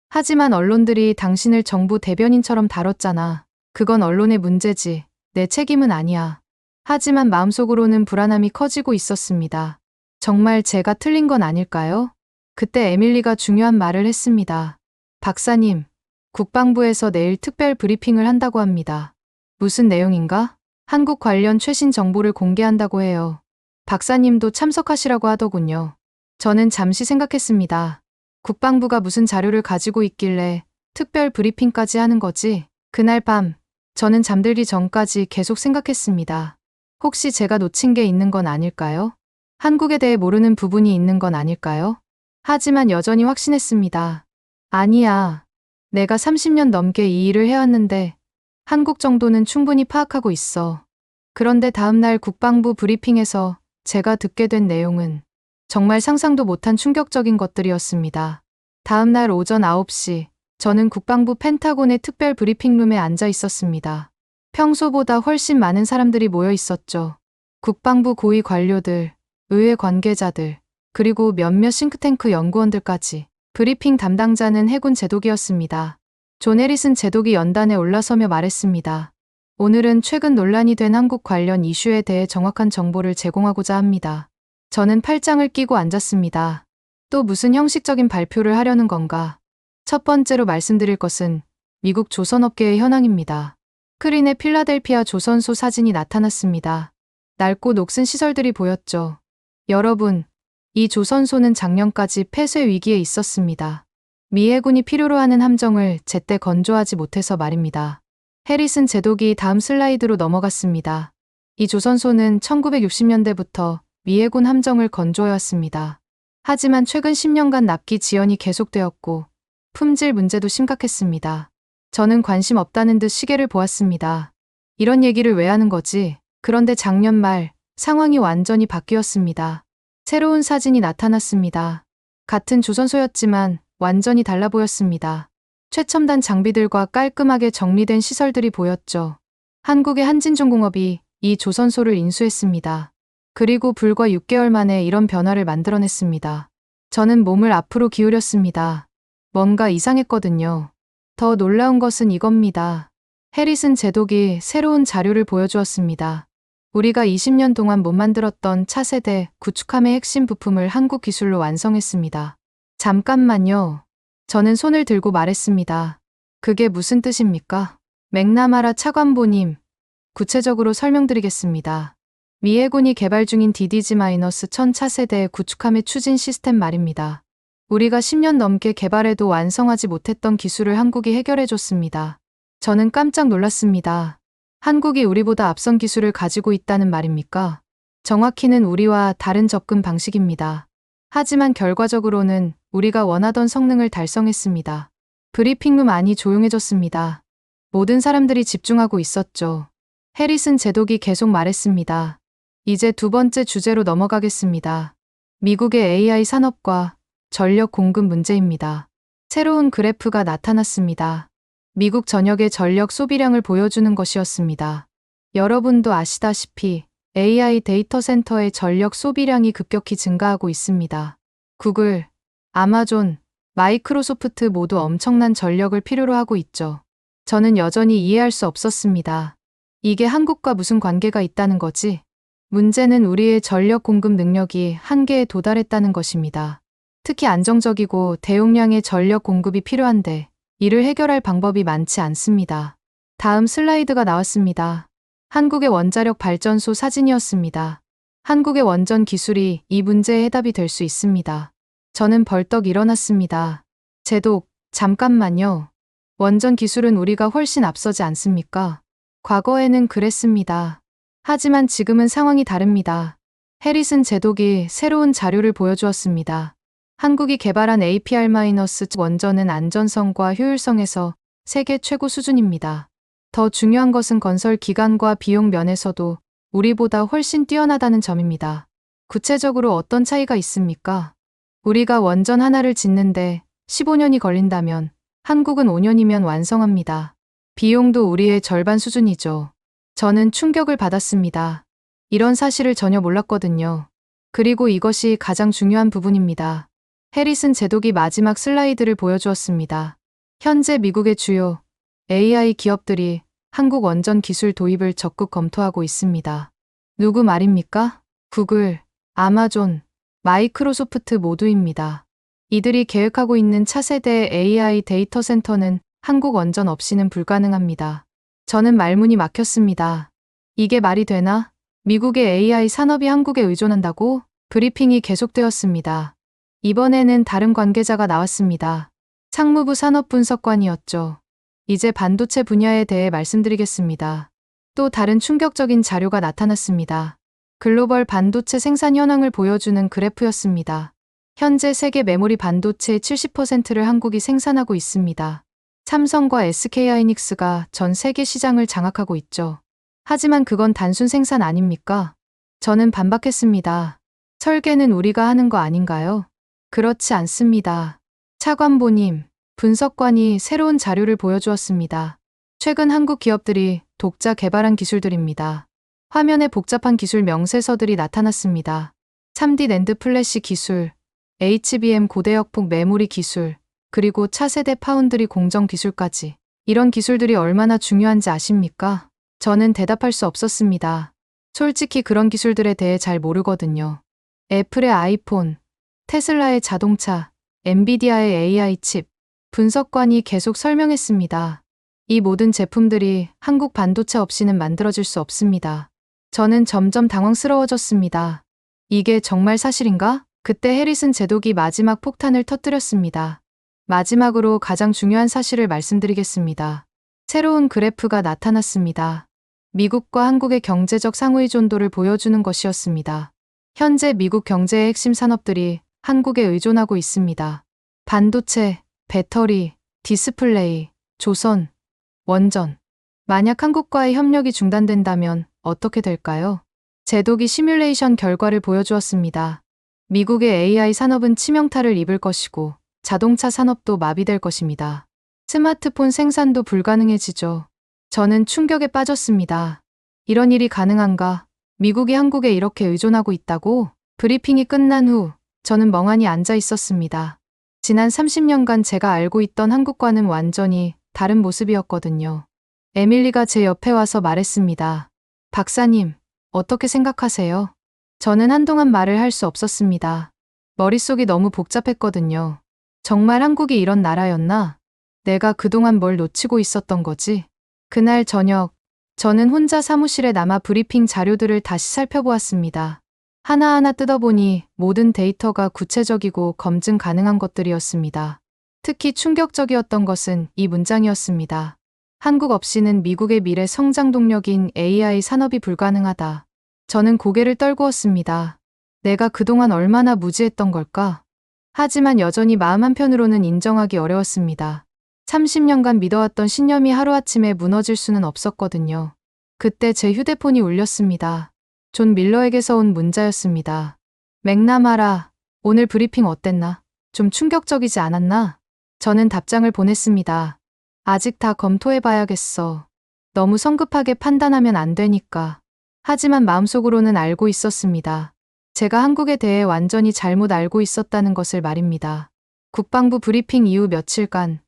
하지만 언론들이 당신을 정부 대변인처럼 다뤘잖아. 그건 언론의 문제지. 내 책임은 아니야. 하지만 마음속으로는 불안함이 커지고 있었습니다. 정말 제가 틀린 건 아닐까요? 그때 에밀리가 중요한 말을 했습니다. 박사님, 국방부에서 내일 특별 브리핑을 한다고 합니다. 무슨 내용인가? 한국 관련 최신 정보를 공개한다고 해요. 박사님도 참석하시라고 하더군요. 저는 잠시 생각했습니다. 국방부가 무슨 자료를 가지고 있길래 특별 브리핑까지 하는 거지? 그날 밤, 저는 잠들기 전까지 계속 생각했습니다. 혹시 제가 놓친 게 있는 건 아닐까요? 한국에 대해 모르는 부분이 있는 건 아닐까요? 하지만 여전히 확신했습니다. 아니야. 내가 30년 넘게 이 일을 해왔는데 한국 정도는 충분히 파악하고 있어. 그런데 다음날 국방부 브리핑에서 제가 듣게 된 내용은 정말 상상도 못한 충격적인 것들이었습니다. 다음날 오전 9시, 저는 국방부 펜타곤의 특별 브리핑룸에 앉아 있었습니다. 평소보다 훨씬 많은 사람들이 모여 있었죠. 국방부 고위 관료들, 의회 관계자들, 그리고 몇몇 싱크탱크 연구원들까지. 브리핑 담당자는 해군 제독이었습니다. 존 해리슨 제독이 연단에 올라서며 말했습니다. 오늘은 최근 논란이 된 한국 관련 이슈에 대해 정확한 정보를 제공하고자 합니다. 저는 팔짱을 끼고 앉았습니다. 또 무슨 형식적인 발표를 하려는 건가? 첫 번째로 말씀드릴 것은 미국 조선업계의 현황입니다. 크린의 필라델피아 조선소 사진이 나타났습니다. 낡고 녹슨 시설들이 보였죠. 여러분, 이 조선소는 작년까지 폐쇄 위기에 있었습니다. 미 해군이 필요로 하는 함정을 제때 건조하지 못해서 말입니다. 해리슨 제독이 다음 슬라이드로 넘어갔습니다. 이 조선소는 1960년대부터 미 해군 함정을 건조해왔습니다. 하지만 최근 10년간 납기 지연이 계속되었고 품질 문제도 심각했습니다. 저는 관심 없다는 듯 시계를 보았습니다. 이런 얘기를 왜 하는 거지? 그런데 작년 말 상황이 완전히 바뀌었습니다. 새로운 사진이 나타났습니다. 같은 조선소였지만 완전히 달라 보였습니다. 최첨단 장비들과 깔끔하게 정리된 시설들이 보였죠. 한국의 한진중공업이 이 조선소를 인수했습니다. 그리고 불과 6개월 만에 이런 변화를 만들어냈습니다. 저는 몸을 앞으로 기울였습니다. 뭔가 이상했거든요. 더 놀라운 것은 이겁니다. 해리슨 제독이 새로운 자료를 보여주었습니다. 우리가 20년 동안 못 만들었던 차세대 구축함의 핵심 부품을 한국 기술로 완성했습니다. 잠깐만요. 저는 손을 들고 말했습니다. 그게 무슨 뜻입니까? 맥나마라 차관보님, 구체적으로 설명드리겠습니다. 미 해군이 개발 중인 DDG-1000 차세대 구축함의 추진 시스템 말입니다. 우리가 10년 넘게 개발해도 완성하지 못했던 기술을 한국이 해결해줬습니다. 저는 깜짝 놀랐습니다. 한국이 우리보다 앞선 기술을 가지고 있다는 말입니까? 정확히는 우리와 다른 접근 방식입니다. 하지만 결과적으로는 우리가 원하던 성능을 달성했습니다. 브리핑룸 안이 조용해졌습니다. 모든 사람들이 집중하고 있었죠. 해리슨 제독이 계속 말했습니다. 이제 두 번째 주제로 넘어가겠습니다. 미국의 AI 산업과 전력 공급 문제입니다. 새로운 그래프가 나타났습니다. 미국 전역의 전력 소비량을 보여주는 것이었습니다. 여러분도 아시다시피 AI 데이터 센터의 전력 소비량이 급격히 증가하고 있습니다. 구글, 아마존, 마이크로소프트 모두 엄청난 전력을 필요로 하고 있죠. 저는 여전히 이해할 수 없었습니다. 이게 한국과 무슨 관계가 있다는 거지? 문제는 우리의 전력 공급 능력이 한계에 도달했다는 것입니다. 특히 안정적이고 대용량의 전력 공급이 필요한데 이를 해결할 방법이 많지 않습니다. 다음 슬라이드가 나왔습니다. 한국의 원자력 발전소 사진이었습니다. 한국의 원전 기술이 이 문제의 해답이 될 수 있습니다. 저는 벌떡 일어났습니다. 제독, 잠깐만요. 원전 기술은 우리가 훨씬 앞서지 않습니까? 과거에는 그랬습니다. 하지만 지금은 상황이 다릅니다. 해리슨 제독이 새로운 자료를 보여주었습니다. 한국이 개발한 APR- 원전은 안전성과 효율성에서 세계 최고 수준입니다. 더 중요한 것은 건설 기간과 비용 면에서도 우리보다 훨씬 뛰어나다는 점입니다. 구체적으로 어떤 차이가 있습니까? 우리가 원전 하나를 짓는데 15년이 걸린다면 한국은 5년이면 완성합니다. 비용도 우리의 절반 수준이죠. 저는 충격을 받았습니다. 이런 사실을 전혀 몰랐거든요. 그리고 이것이 가장 중요한 부분입니다. 해리슨 제독이 마지막 슬라이드를 보여주었습니다. 현재 미국의 주요 AI 기업들이 한국 원전 기술 도입을 적극 검토하고 있습니다. 누구 말입니까? 구글, 아마존, 마이크로소프트 모두입니다. 이들이 계획하고 있는 차세대 AI 데이터 센터는 한국 원전 없이는 불가능합니다. 저는 말문이 막혔습니다. 이게 말이 되나? 미국의 AI 산업이 한국에 의존한다고? 브리핑이 계속되었습니다. 이번에는 다른 관계자가 나왔습니다. 상무부 산업분석관이었죠. 이제 반도체 분야에 대해 말씀드리겠습니다. 또 다른 충격적인 자료가 나타났습니다. 글로벌 반도체 생산 현황을 보여주는 그래프였습니다. 현재 세계 메모리 반도체의 70%를 한국이 생산하고 있습니다. 삼성과 SK하이닉스가 전 세계 시장을 장악하고 있죠. 하지만 그건 단순 생산 아닙니까? 저는 반박했습니다. 설계는 우리가 하는 거 아닌가요? 그렇지 않습니다. 차관보님, 분석관이 새로운 자료를 보여주었습니다. 최근 한국 기업들이 독자 개발한 기술들입니다. 화면에 복잡한 기술 명세서들이 나타났습니다. 3D 낸드 플래시 기술, HBM 고대역폭 메모리 기술, 그리고 차세대 파운드리 공정 기술까지. 이런 기술들이 얼마나 중요한지 아십니까? 저는 대답할 수 없었습니다. 솔직히 그런 기술들에 대해 잘 모르거든요. 애플의 아이폰, 테슬라의 자동차, 엔비디아의 AI 칩, 분석관이 계속 설명했습니다. 이 모든 제품들이 한국 반도체 없이는 만들어질 수 없습니다. 저는 점점 당황스러워졌습니다. 이게 정말 사실인가? 그때 해리슨 제독이 마지막 폭탄을 터뜨렸습니다. 마지막으로 가장 중요한 사실을 말씀드리겠습니다. 새로운 그래프가 나타났습니다. 미국과 한국의 경제적 상호의존도를 보여주는 것이었습니다. 현재 미국 경제의 핵심 산업들이 한국에 의존하고 있습니다. 반도체, 배터리, 디스플레이, 조선, 원전. 만약 한국과의 협력이 중단된다면 어떻게 될까요? 제독이 시뮬레이션 결과를 보여주었습니다. 미국의 AI 산업은 치명타를 입을 것이고 자동차 산업도 마비될 것입니다. 스마트폰 생산도 불가능해지죠. 저는 충격에 빠졌습니다. 이런 일이 가능한가? 미국이 한국에 이렇게 의존하고 있다고? 브리핑이 끝난 후 저는 멍하니 앉아 있었습니다. 지난 30년간 제가 알고 있던 한국과는 완전히 다른 모습이었거든요. 에밀리가 제 옆에 와서 말했습니다. 박사님, 어떻게 생각하세요? 저는 한동안 말을 할 수 없었습니다. 머릿속이 너무 복잡했거든요. 정말 한국이 이런 나라였나? 내가 그동안 뭘 놓치고 있었던 거지? 그날 저녁, 저는 혼자 사무실에 남아 브리핑 자료들을 다시 살펴보았습니다. 하나하나 뜯어보니 모든 데이터가 구체적이고 검증 가능한 것들이었습니다. 특히 충격적이었던 것은 이 문장이었습니다. 한국 없이는 미국의 미래 성장 동력인 AI 산업이 불가능하다. 저는 고개를 떨구었습니다. 내가 그동안 얼마나 무지했던 걸까? 하지만 여전히 마음 한편으로는 인정하기 어려웠습니다. 30년간 믿어왔던 신념이 하루아침에 무너질 수는 없었거든요. 그때 제 휴대폰이 울렸습니다. 존 밀러에게서 온 문자였습니다. 맥나마라, 오늘 브리핑 어땠나? 좀 충격적이지 않았나? 저는 답장을 보냈습니다. 아직 다 검토해봐야겠어. 너무 성급하게 판단하면 안 되니까. 하지만 마음속으로는 알고 있었습니다. 제가 한국에 대해 완전히 잘못 알고 있었다는 것을 말입니다. 국방부 브리핑 이후 며칠간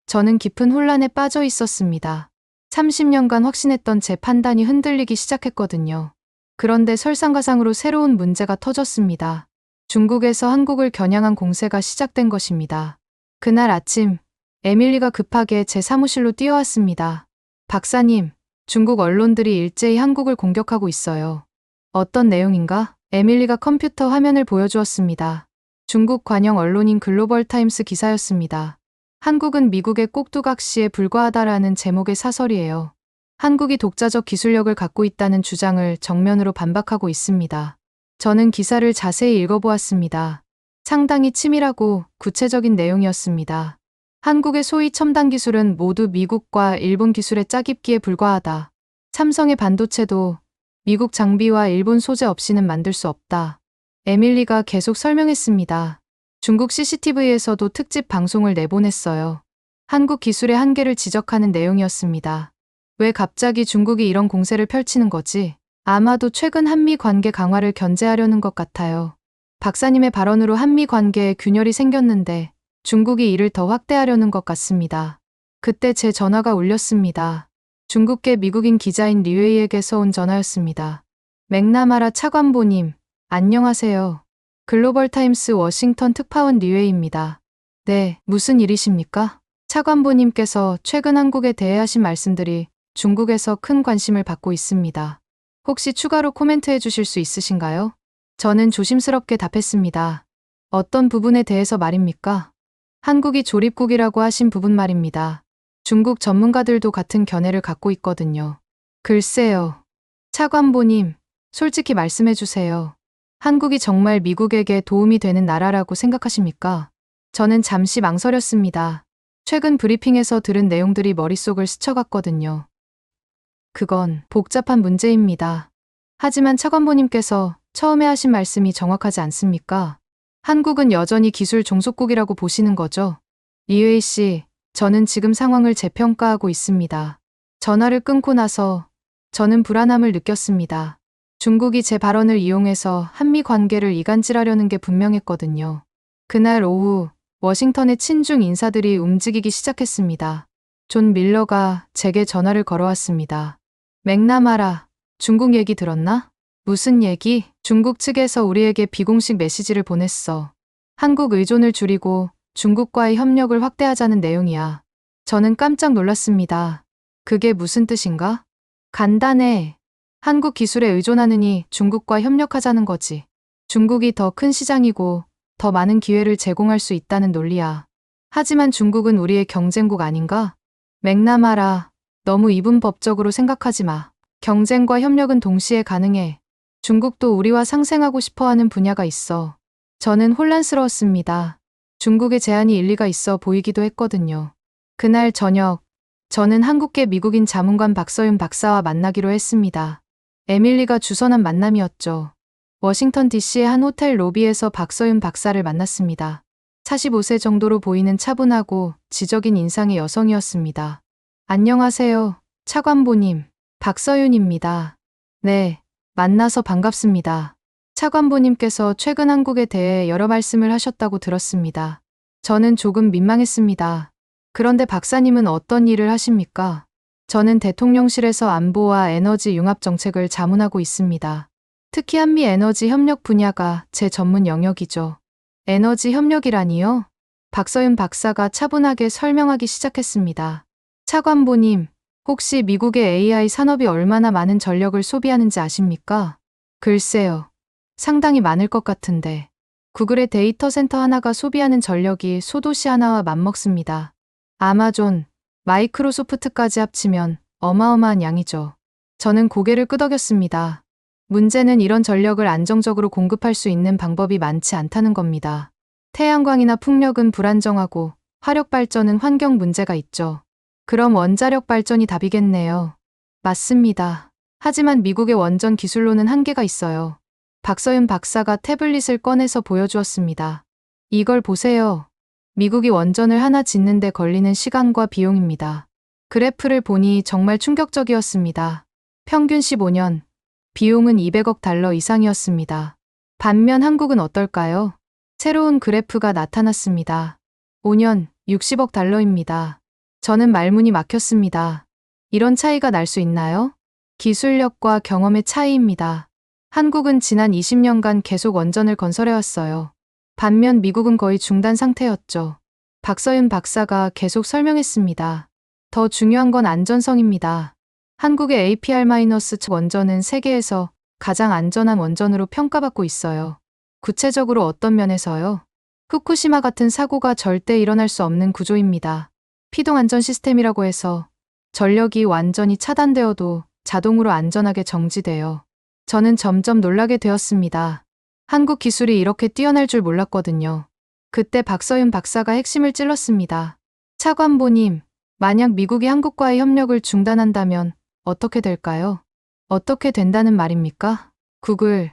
저는 깊은 혼란에 빠져 있었습니다. 30년간 확신했던 제 판단이 흔들리기 시작했거든요. 그런데 설상가상으로 새로운 문제가 터졌습니다. 중국에서 한국을 겨냥한 공세가 시작된 것입니다. 그날 아침, 에밀리가 급하게 제 사무실로 뛰어왔습니다. 박사님, 중국 언론들이 일제히 한국을 공격하고 있어요. 어떤 내용인가? 에밀리가 컴퓨터 화면을 보여주었습니다. 중국 관영 언론인 글로벌타임스 기사였습니다. 한국은 미국의 꼭두각시에 불과하다라는 제목의 사설이에요. 한국이 독자적 기술력을 갖고 있다는 주장을 정면으로 반박하고 있습니다. 저는 기사를 자세히 읽어보았습니다. 상당히 치밀하고 구체적인 내용이었습니다. 한국의 소위 첨단 기술은 모두 미국과 일본 기술의 짜깁기에 불과하다. 삼성의 반도체도 미국 장비와 일본 소재 없이는 만들 수 없다. 에밀리가 계속 설명했습니다. 중국 CCTV에서도 특집 방송을 내보냈어요. 한국 기술의 한계를 지적하는 내용이었습니다. 왜 갑자기 중국이 이런 공세를 펼치는 거지? 아마도 최근 한미 관계 강화를 견제하려는 것 같아요. 박사님의 발언으로 한미 관계에 균열이 생겼는데 중국이 이를 더 확대하려는 것 같습니다. 그때 제 전화가 울렸습니다. 중국계 미국인 기자인 리웨이에게서 온 전화였습니다. 맥나마라 차관보님, 안녕하세요. 글로벌타임스 워싱턴 특파원 리웨이입니다. 네, 무슨 일이십니까? 차관보님께서 최근 한국에 대해 하신 말씀들이 중국에서 큰 관심을 받고 있습니다. 혹시 추가로 코멘트해 주실 수 있으신가요? 저는 조심스럽게 답했습니다. 어떤 부분에 대해서 말입니까? 한국이 조립국이라고 하신 부분 말입니다. 중국 전문가들도 같은 견해를 갖고 있거든요. 글쎄요. 차관보님, 솔직히 말씀해 주세요. 한국이 정말 미국에게 도움이 되는 나라라고 생각하십니까? 저는 잠시 망설였습니다. 최근 브리핑에서 들은 내용들이 머릿속을 스쳐갔거든요. 그건 복잡한 문제입니다. 하지만 차관보님께서 처음에 하신 말씀이 정확하지 않습니까? 한국은 여전히 기술 종속국이라고 보시는 거죠? 리웨이 씨, 저는 지금 상황을 재평가하고 있습니다. 전화를 끊고 나서 저는 불안함을 느꼈습니다. 중국이 제 발언을 이용해서 한미 관계를 이간질하려는 게 분명했거든요. 그날 오후 워싱턴의 친중 인사들이 움직이기 시작했습니다. 존 밀러가 제게 전화를 걸어왔습니다. 맥나마라, 중국 얘기 들었나? 무슨 얘기? 중국 측에서 우리에게 비공식 메시지를 보냈어. 한국 의존을 줄이고 중국과의 협력을 확대하자는 내용이야. 저는 깜짝 놀랐습니다. 그게 무슨 뜻인가? 간단해. 한국 기술에 의존하느니 중국과 협력하자는 거지. 중국이 더 큰 시장이고 더 많은 기회를 제공할 수 있다는 논리야. 하지만 중국은 우리의 경쟁국 아닌가? 맥나마라, 너무 이분법적으로 생각하지 마. 경쟁과 협력은 동시에 가능해. 중국도 우리와 상생하고 싶어하는 분야가 있어. 저는 혼란스러웠습니다. 중국의 제안이 일리가 있어 보이기도 했거든요. 그날 저녁, 저는 한국계 미국인 자문관 박서윤 박사와 만나기로 했습니다. 에밀리가 주선한 만남이었죠. 워싱턴 DC의 한 호텔 로비에서 박서윤 박사를 만났습니다. 45세 정도로 보이는 차분하고 지적인 인상의 여성이었습니다. 안녕하세요, 차관보님. 박서윤입니다. 네, 만나서 반갑습니다. 차관보님께서 최근 한국에 대해 여러 말씀을 하셨다고 들었습니다. 저는 조금 민망했습니다. 그런데 박사님은 어떤 일을 하십니까? 저는 대통령실에서 안보와 에너지 융합 정책을 자문하고 있습니다. 특히 한미 에너지 협력 분야가 제 전문 영역이죠. 에너지 협력이라니요? 박서윤 박사가 차분하게 설명하기 시작했습니다. 차관보님, 혹시 미국의 AI 산업이 얼마나 많은 전력을 소비하는지 아십니까? 글쎄요. 상당히 많을 것 같은데. 구글의 데이터 센터 하나가 소비하는 전력이 소도시 하나와 맞먹습니다. 아마존, 마이크로소프트까지 합치면 어마어마한 양이죠. 저는 고개를 끄덕였습니다. 문제는 이런 전력을 안정적으로 공급할 수 있는 방법이 많지 않다는 겁니다. 태양광이나 풍력은 불안정하고 화력 발전은 환경 문제가 있죠. 그럼 원자력 발전이 답이겠네요. 맞습니다. 하지만 미국의 원전 기술로는 한계가 있어요. 박서윤 박사가 태블릿을 꺼내서 보여주었습니다. 이걸 보세요. 미국이 원전을 하나 짓는데 걸리는 시간과 비용입니다. 그래프를 보니 정말 충격적이었습니다. 평균 15년, 비용은 200억 달러 이상이었습니다. 반면 한국은 어떨까요? 새로운 그래프가 나타났습니다. 5년, 60억 달러입니다. 저는 말문이 막혔습니다. 이런 차이가 날 수 있나요? 기술력과 경험의 차이입니다. 한국은 지난 20년간 계속 원전을 건설해왔어요. 반면 미국은 거의 중단 상태였죠. 박서윤 박사가 계속 설명했습니다. 더 중요한 건 안전성입니다. 한국의 APR- 원전은 세계에서 가장 안전한 원전으로 평가받고 있어요. 구체적으로 어떤 면에서요? 후쿠시마 같은 사고가 절대 일어날 수 없는 구조입니다. 피동 안전 시스템이라고 해서 전력이 완전히 차단되어도 자동으로 안전하게 정지돼요. 저는 점점 놀라게 되었습니다. 한국 기술이 이렇게 뛰어날 줄 몰랐거든요. 그때 박서윤 박사가 핵심을 찔렀습니다. 차관보님, 만약 미국이 한국과의 협력을 중단한다면 어떻게 될까요? 어떻게 된다는 말입니까? 구글,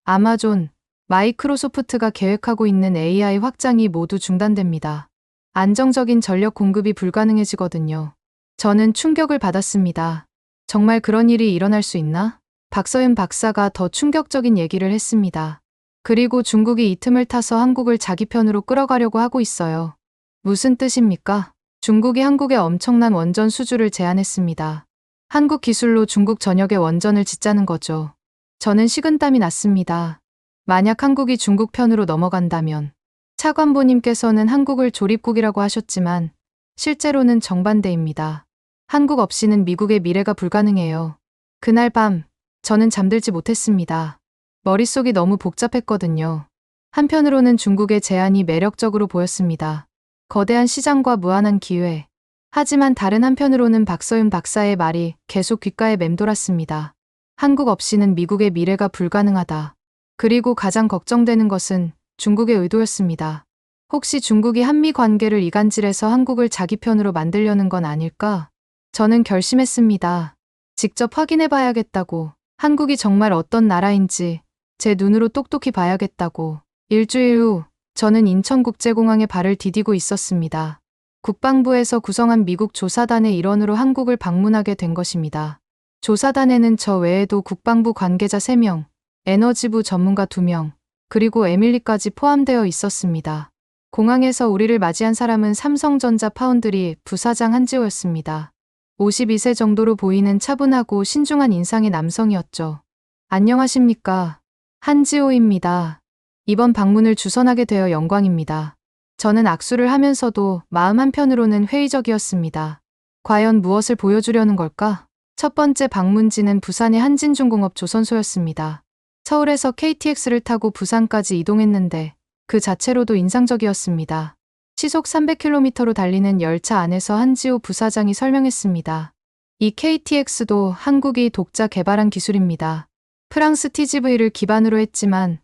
아마존, 마이크로소프트가 계획하고 있는 AI 확장이 모두 중단됩니다. 안정적인 전력 공급이 불가능해지거든요. 저는 충격을 받았습니다. 정말 그런 일이 일어날 수 있나? 박서윤 박사가 더 충격적인 얘기를 했습니다. 그리고 중국이 이 틈을 타서 한국을 자기 편으로 끌어가려고 하고 있어요. 무슨 뜻입니까? 중국이 한국에 엄청난 원전 수주를 제안했습니다. 한국 기술로 중국 전역의 원전을 짓자는 거죠. 저는 식은땀이 났습니다. 만약 한국이 중국 편으로 넘어간다면, 차관보님께서는 한국을 조립국이라고 하셨지만 실제로는 정반대입니다. 한국 없이는 미국의 미래가 불가능해요. 그날 밤 저는 잠들지 못했습니다. 머릿속이 너무 복잡했거든요. 한편으로는 중국의 제안이 매력적으로 보였습니다. 거대한 시장과 무한한 기회. 하지만 다른 한편으로는 박서윤 박사의 말이 계속 귓가에 맴돌았습니다. 한국 없이는 미국의 미래가 불가능하다. 그리고 가장 걱정되는 것은 중국의 의도였습니다. 혹시 중국이 한미 관계를 이간질해서 한국을 자기 편으로 만들려는 건 아닐까? 저는 결심했습니다. 직접 확인해 봐야겠다고. 한국이 정말 어떤 나라인지 제 눈으로 똑똑히 봐야겠다고. 일주일 후 저는 인천국제공항에 발을 디디고 있었습니다. 국방부에서 구성한 미국 조사단의 일원으로 한국을 방문하게 된 것입니다. 조사단에는 저 외에도 국방부 관계자 3명, 에너지부 전문가 2명, 그리고 에밀리까지 포함되어 있었습니다. 공항에서 우리를 맞이한 사람은 삼성전자 파운드리 부사장 한지호였습니다. 52세 정도로 보이는 차분하고 신중한 인상의 남성이었죠. 안녕하십니까. 한지호입니다. 이번 방문을 주선하게 되어 영광입니다. 저는 악수를 하면서도 마음 한편으로는 회의적이었습니다. 과연 무엇을 보여주려는 걸까? 첫 번째 방문지는 부산의 한진중공업 조선소였습니다. 서울에서 KTX를 타고 부산까지 이동했는데 그 자체로도 인상적이었습니다. 시속 300km로 달리는 열차 안에서 한지호 부사장이 설명했습니다. 이 KTX도 한국이 독자 개발한 기술입니다. 프랑스 TGV를 기반으로 했지만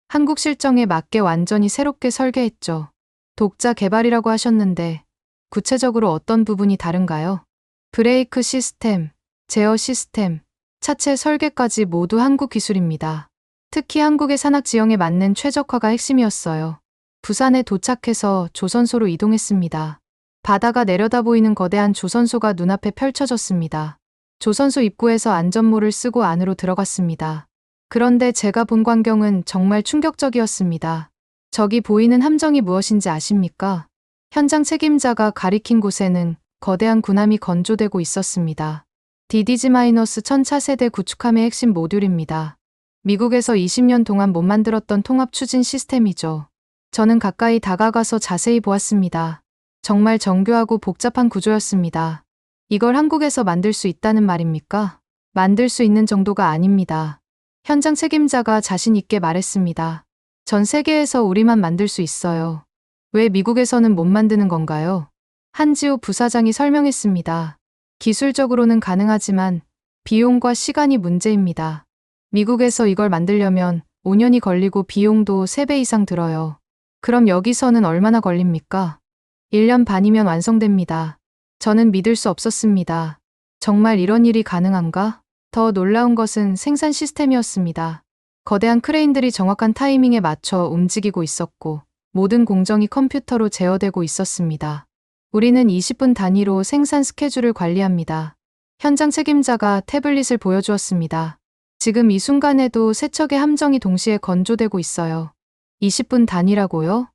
한국 실정에 맞게 완전히 새롭게 설계했죠. 독자 개발이라고 하셨는데 구체적으로 어떤 부분이 다른가요? 브레이크 시스템, 제어 시스템, 차체 설계까지 모두 한국 기술입니다. 특히 한국의 산악 지형에 맞는 최적화가 핵심이었어요. 부산에 도착해서 조선소로 이동했습니다. 바다가 내려다 보이는 거대한 조선소가 눈앞에 펼쳐졌습니다. 조선소 입구에서 안전모를 쓰고 안으로 들어갔습니다. 그런데 제가 본 광경은 정말 충격적이었습니다. 저기 보이는 함정이 무엇인지 아십니까? 현장 책임자가 가리킨 곳에는 거대한 군함이 건조되고 있었습니다. DDG-1000 차세대 구축함의 핵심 모듈입니다. 미국에서 20년 동안 못 만들었던 통합 추진 시스템이죠. 저는 가까이 다가가서 자세히 보았습니다. 정말 정교하고 복잡한 구조였습니다. 이걸 한국에서 만들 수 있다는 말입니까? 만들 수 있는 정도가 아닙니다. 현장 책임자가 자신 있게 말했습니다. 전 세계에서 우리만 만들 수 있어요. 왜 미국에서는 못 만드는 건가요? 한지호 부사장이 설명했습니다. 기술적으로는 가능하지만 비용과 시간이 문제입니다. 미국에서 이걸 만들려면 5년이 걸리고 비용도 3배 이상 들어요. 그럼 여기서는 얼마나 걸립니까? 1년 반이면 완성됩니다. 저는 믿을 수 없었습니다. 정말 이런 일이 가능한가? 더 놀라운 것은 생산 시스템이었습니다. 거대한 크레인들이 정확한 타이밍에 맞춰 움직이고 있었고 모든 공정이 컴퓨터로 제어되고 있었습니다. 우리는 20분 단위로 생산 스케줄을 관리합니다. 현장 책임자가 태블릿을 보여주었습니다. 지금 이 순간에도 세 척의 함정이 동시에 건조되고 있어요. 20분 단위라고요?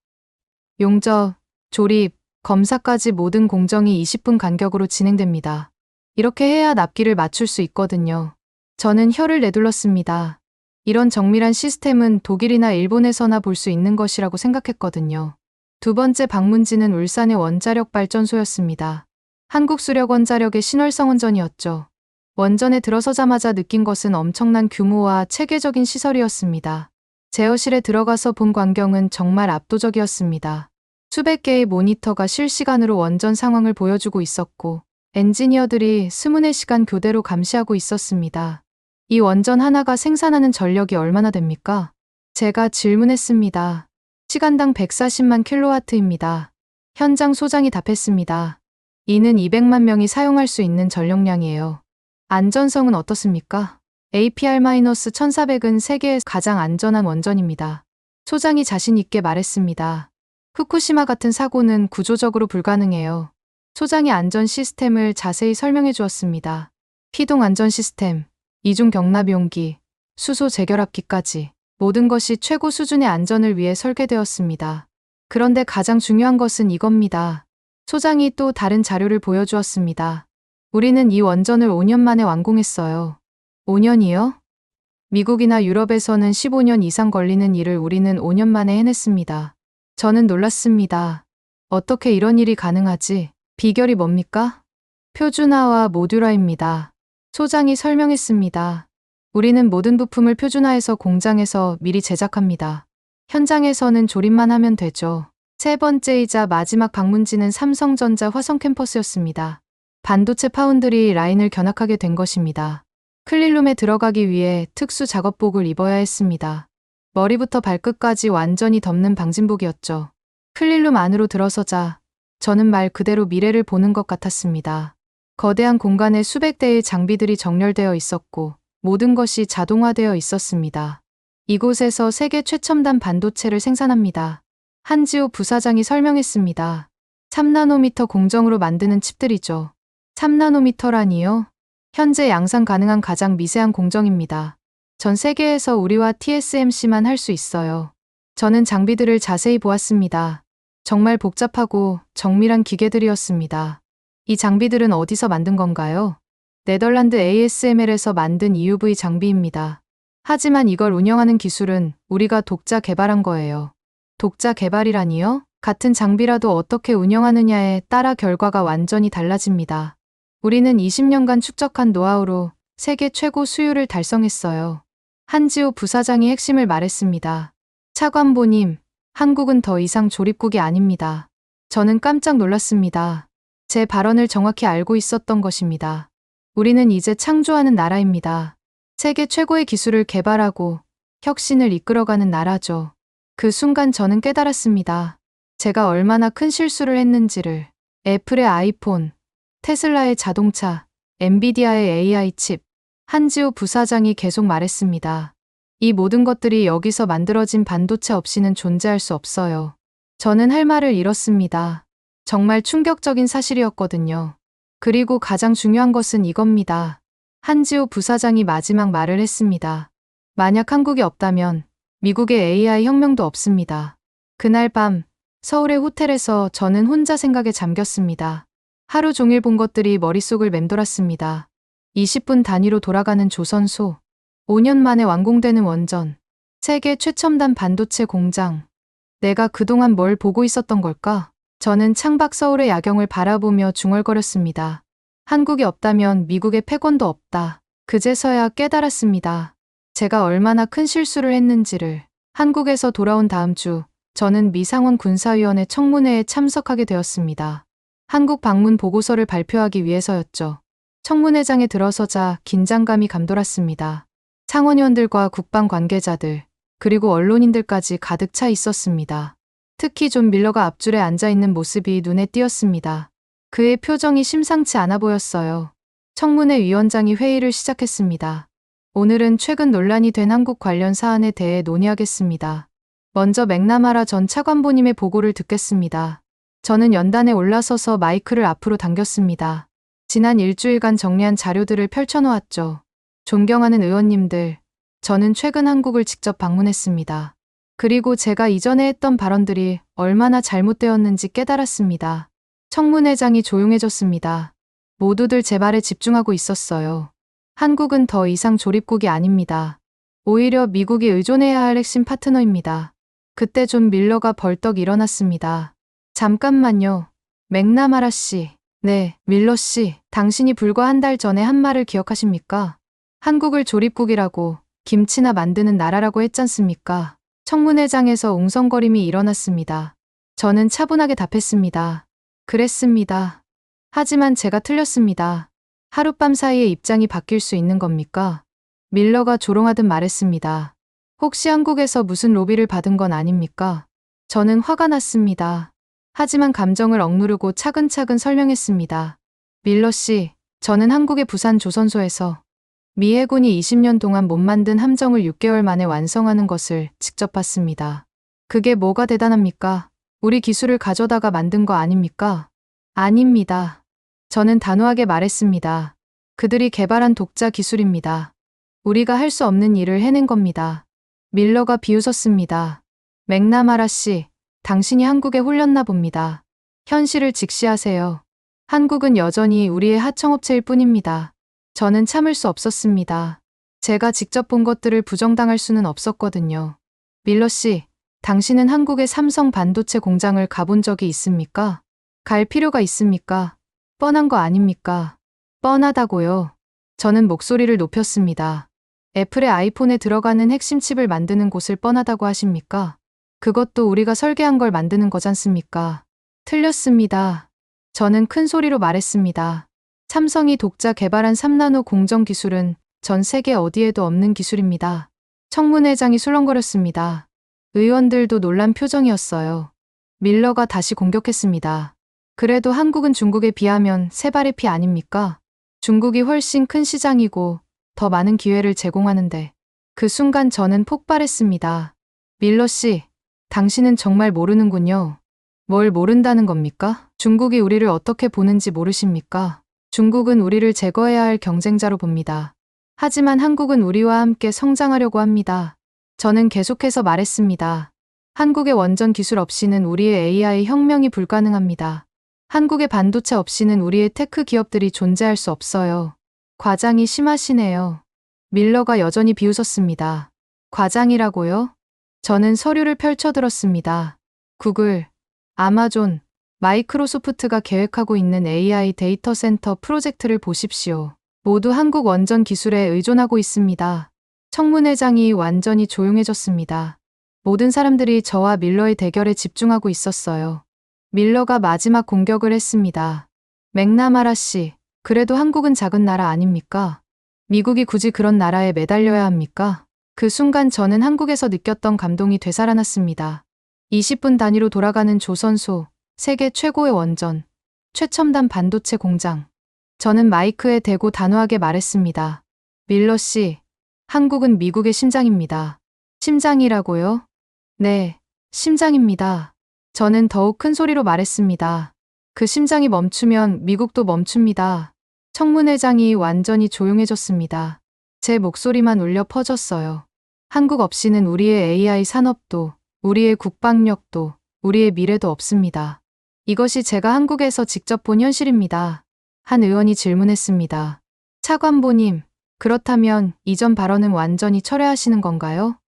용접, 조립, 검사까지 모든 공정이 20분 간격으로 진행됩니다. 이렇게 해야 납기를 맞출 수 있거든요. 저는 혀를 내둘렀습니다. 이런 정밀한 시스템은 독일이나 일본에서나 볼 수 있는 것이라고 생각했거든요. 두 번째 방문지는 울산의 원자력 발전소였습니다. 한국수력원자력의 신월성 원전이었죠. 원전에 들어서자마자 느낀 것은 엄청난 규모와 체계적인 시설이었습니다. 제어실에 들어가서 본 광경은 정말 압도적이었습니다. 수백 개의 모니터가 실시간으로 원전 상황을 보여주고 있었고, 엔지니어들이 24시간 교대로 감시하고 있었습니다. 이 원전 하나가 생산하는 전력이 얼마나 됩니까? 제가 질문했습니다. 시간당 140만 킬로와트입니다. 현장 소장이 답했습니다. 이는 200만 명이 사용할 수 있는 전력량이에요. 안전성은 어떻습니까? APR-1400은 세계에서 가장 안전한 원전입니다. 소장이 자신 있게 말했습니다. 후쿠시마 같은 사고는 구조적으로 불가능해요. 소장이 안전 시스템을 자세히 설명해 주었습니다. 피동 안전 시스템, 이중 경납 용기, 수소 재결합기까지 모든 것이 최고 수준의 안전을 위해 설계되었습니다. 그런데 가장 중요한 것은 이겁니다. 소장이 또 다른 자료를 보여주었습니다. 우리는 이 원전을 5년 만에 완공했어요. 5년이요? 미국이나 유럽에서는 15년 이상 걸리는 일을 우리는 5년 만에 해냈습니다. 저는 놀랐습니다. 어떻게 이런 일이 가능하지? 비결이 뭡니까? 표준화와 모듈화입니다. 소장이 설명했습니다. 우리는 모든 부품을 표준화해서 공장에서 미리 제작합니다. 현장에서는 조립만 하면 되죠. 세 번째이자 마지막 방문지는 삼성전자 화성 캠퍼스였습니다. 반도체 파운드리 라인을 견학하게 된 것입니다. 클린룸에 들어가기 위해 특수 작업복을 입어야 했습니다. 머리부터 발끝까지 완전히 덮는 방진복이었죠. 클린룸 안으로 들어서자 저는 말 그대로 미래를 보는 것 같았습니다. 거대한 공간에 수백 대의 장비들이 정렬되어 있었고 모든 것이 자동화되어 있었습니다. 이곳에서 세계 최첨단 반도체를 생산합니다. 한지호 부사장이 설명했습니다. 3나노미터 공정으로 만드는 칩들이죠. 3나노미터라니요? 현재 양산 가능한 가장 미세한 공정입니다. 전 세계에서 우리와 TSMC만 할 수 있어요. 저는 장비들을 자세히 보았습니다. 정말 복잡하고 정밀한 기계들이었습니다. 이 장비들은 어디서 만든 건가요? 네덜란드 ASML에서 만든 EUV 장비입니다. 하지만 이걸 운영하는 기술은 우리가 독자 개발한 거예요. 독자 개발이라니요? 같은 장비라도 어떻게 운영하느냐에 따라 결과가 완전히 달라집니다. 우리는 20년간 축적한 노하우로 세계 최고 수율을 달성했어요. 한지호 부사장이 핵심을 말했습니다. 차관보님, 한국은 더 이상 조립국이 아닙니다. 저는 깜짝 놀랐습니다. 제 발언을 정확히 알고 있었던 것입니다. 우리는 이제 창조하는 나라입니다. 세계 최고의 기술을 개발하고 혁신을 이끌어가는 나라죠. 그 순간 저는 깨달았습니다. 제가 얼마나 큰 실수를 했는지를. 애플의 아이폰, 테슬라의 자동차, 엔비디아의 AI 칩, 한지호 부사장이 계속 말했습니다. 이 모든 것들이 여기서 만들어진 반도체 없이는 존재할 수 없어요. 저는 할 말을 잃었습니다. 정말 충격적인 사실이었거든요. 그리고 가장 중요한 것은 이겁니다. 한지호 부사장이 마지막 말을 했습니다. 만약 한국이 없다면 미국의 AI 혁명도 없습니다. 그날 밤 서울의 호텔에서 저는 혼자 생각에 잠겼습니다. 하루 종일 본 것들이 머릿속을 맴돌았습니다. 20분 단위로 돌아가는 조선소, 5년 만에 완공되는 원전, 세계 최첨단 반도체 공장. 내가 그동안 뭘 보고 있었던 걸까? 저는 창밖 서울의 야경을 바라보며 중얼거렸습니다. 한국이 없다면 미국의 패권도 없다. 그제서야 깨달았습니다. 제가 얼마나 큰 실수를 했는지를. 한국에서 돌아온 다음 주, 저는 미상원 군사위원회 청문회에 참석하게 되었습니다. 한국 방문 보고서를 발표하기 위해서였죠. 청문회장에 들어서자 긴장감이 감돌았습니다. 상원의원들과 국방 관계자들, 그리고 언론인들까지 가득 차 있었습니다. 특히 존 밀러가 앞줄에 앉아있는 모습이 눈에 띄었습니다. 그의 표정이 심상치 않아 보였어요. 청문회 위원장이 회의를 시작했습니다. 오늘은 최근 논란이 된 한국 관련 사안에 대해 논의하겠습니다. 먼저 맥나마라 전 차관보님의 보고를 듣겠습니다. 저는 연단에 올라서서 마이크를 앞으로 당겼습니다. 지난 일주일간 정리한 자료들을 펼쳐놓았죠. 존경하는 의원님들, 저는 최근 한국을 직접 방문했습니다. 그리고 제가 이전에 했던 발언들이 얼마나 잘못되었는지 깨달았습니다. 청문회장이 조용해졌습니다. 모두들 제 말에 집중하고 있었어요. 한국은 더 이상 조립국이 아닙니다. 오히려 미국이 의존해야 할 핵심 파트너입니다. 그때 존 밀러가 벌떡 일어났습니다. 잠깐만요. 맥나마라 씨. 네, 밀러 씨. 당신이 불과 한 달 전에 한 말을 기억하십니까? 한국을 조립국이라고, 김치나 만드는 나라라고 했잖습니까? 청문회장에서 웅성거림이 일어났습니다. 저는 차분하게 답했습니다. 그랬습니다. 하지만 제가 틀렸습니다. 하룻밤 사이에 입장이 바뀔 수 있는 겁니까? 밀러가 조롱하듯 말했습니다. 혹시 한국에서 무슨 로비를 받은 건 아닙니까? 저는 화가 났습니다. 하지만 감정을 억누르고 차근차근 설명했습니다. 밀러 씨, 저는 한국의 부산 조선소에서 미 해군이 20년 동안 못 만든 함정을 6개월 만에 완성하는 것을 직접 봤습니다. 그게 뭐가 대단합니까? 우리 기술을 가져다가 만든 거 아닙니까? 아닙니다. 저는 단호하게 말했습니다. 그들이 개발한 독자 기술입니다. 우리가 할 수 없는 일을 해낸 겁니다. 밀러가 비웃었습니다. 맥나마라 씨, 당신이 한국에 홀렸나 봅니다. 현실을 직시하세요. 한국은 여전히 우리의 하청업체일 뿐입니다. 저는 참을 수 없었습니다. 제가 직접 본 것들을 부정당할 수는 없었거든요. 밀러 씨, 당신은 한국의 삼성 반도체 공장을 가본 적이 있습니까? 갈 필요가 있습니까? 뻔한 거 아닙니까? 뻔하다고요. 저는 목소리를 높였습니다. 애플의 아이폰에 들어가는 핵심 칩을 만드는 곳을 뻔하다고 하십니까? 그것도 우리가 설계한 걸 만드는 거잖습니까? 틀렸습니다. 저는 큰 소리로 말했습니다. 삼성이 독자 개발한 3나노 공정 기술은 전 세계 어디에도 없는 기술입니다. 청문회장이 술렁거렸습니다. 의원들도 놀란 표정이었어요. 밀러가 다시 공격했습니다. 그래도 한국은 중국에 비하면 세 발의 피 아닙니까? 중국이 훨씬 큰 시장이고 더 많은 기회를 제공하는데. 그 순간 저는 폭발했습니다. 밀러 씨, 당신은 정말 모르는군요. 뭘 모른다는 겁니까? 중국이 우리를 어떻게 보는지 모르십니까? 중국은 우리를 제거해야 할 경쟁자로 봅니다. 하지만 한국은 우리와 함께 성장하려고 합니다. 저는 계속해서 말했습니다. 한국의 원전 기술 없이는 우리의 AI 혁명이 불가능합니다. 한국의 반도체 없이는 우리의 테크 기업들이 존재할 수 없어요. 과장이 심하시네요. 밀러가 여전히 비웃었습니다. 과장이라고요? 저는 서류를 펼쳐들었습니다. 구글, 아마존, 마이크로소프트가 계획하고 있는 AI 데이터 센터 프로젝트를 보십시오. 모두 한국 원전 기술에 의존하고 있습니다. 청문회장이 완전히 조용해졌습니다. 모든 사람들이 저와 밀러의 대결에 집중하고 있었어요. 밀러가 마지막 공격을 했습니다. 맥나마라 씨, 그래도 한국은 작은 나라 아닙니까? 미국이 굳이 그런 나라에 매달려야 합니까? 그 순간 저는 한국에서 느꼈던 감동이 되살아났습니다. 20분 단위로 돌아가는 조선소, 세계 최고의 원전, 최첨단 반도체 공장. 저는 마이크에 대고 단호하게 말했습니다. 밀러 씨, 한국은 미국의 심장입니다. 심장이라고요? 네, 심장입니다. 저는 더욱 큰 소리로 말했습니다. 그 심장이 멈추면 미국도 멈춥니다. 청문회장이 완전히 조용해졌습니다. 제 목소리만 울려 퍼졌어요. 한국 없이는 우리의 AI 산업도, 우리의 국방력도, 우리의 미래도 없습니다. 이것이 제가 한국에서 직접 본 현실입니다. 한 의원이 질문했습니다. 차관보님, 그렇다면 이전 발언은 완전히 철회하시는 건가요?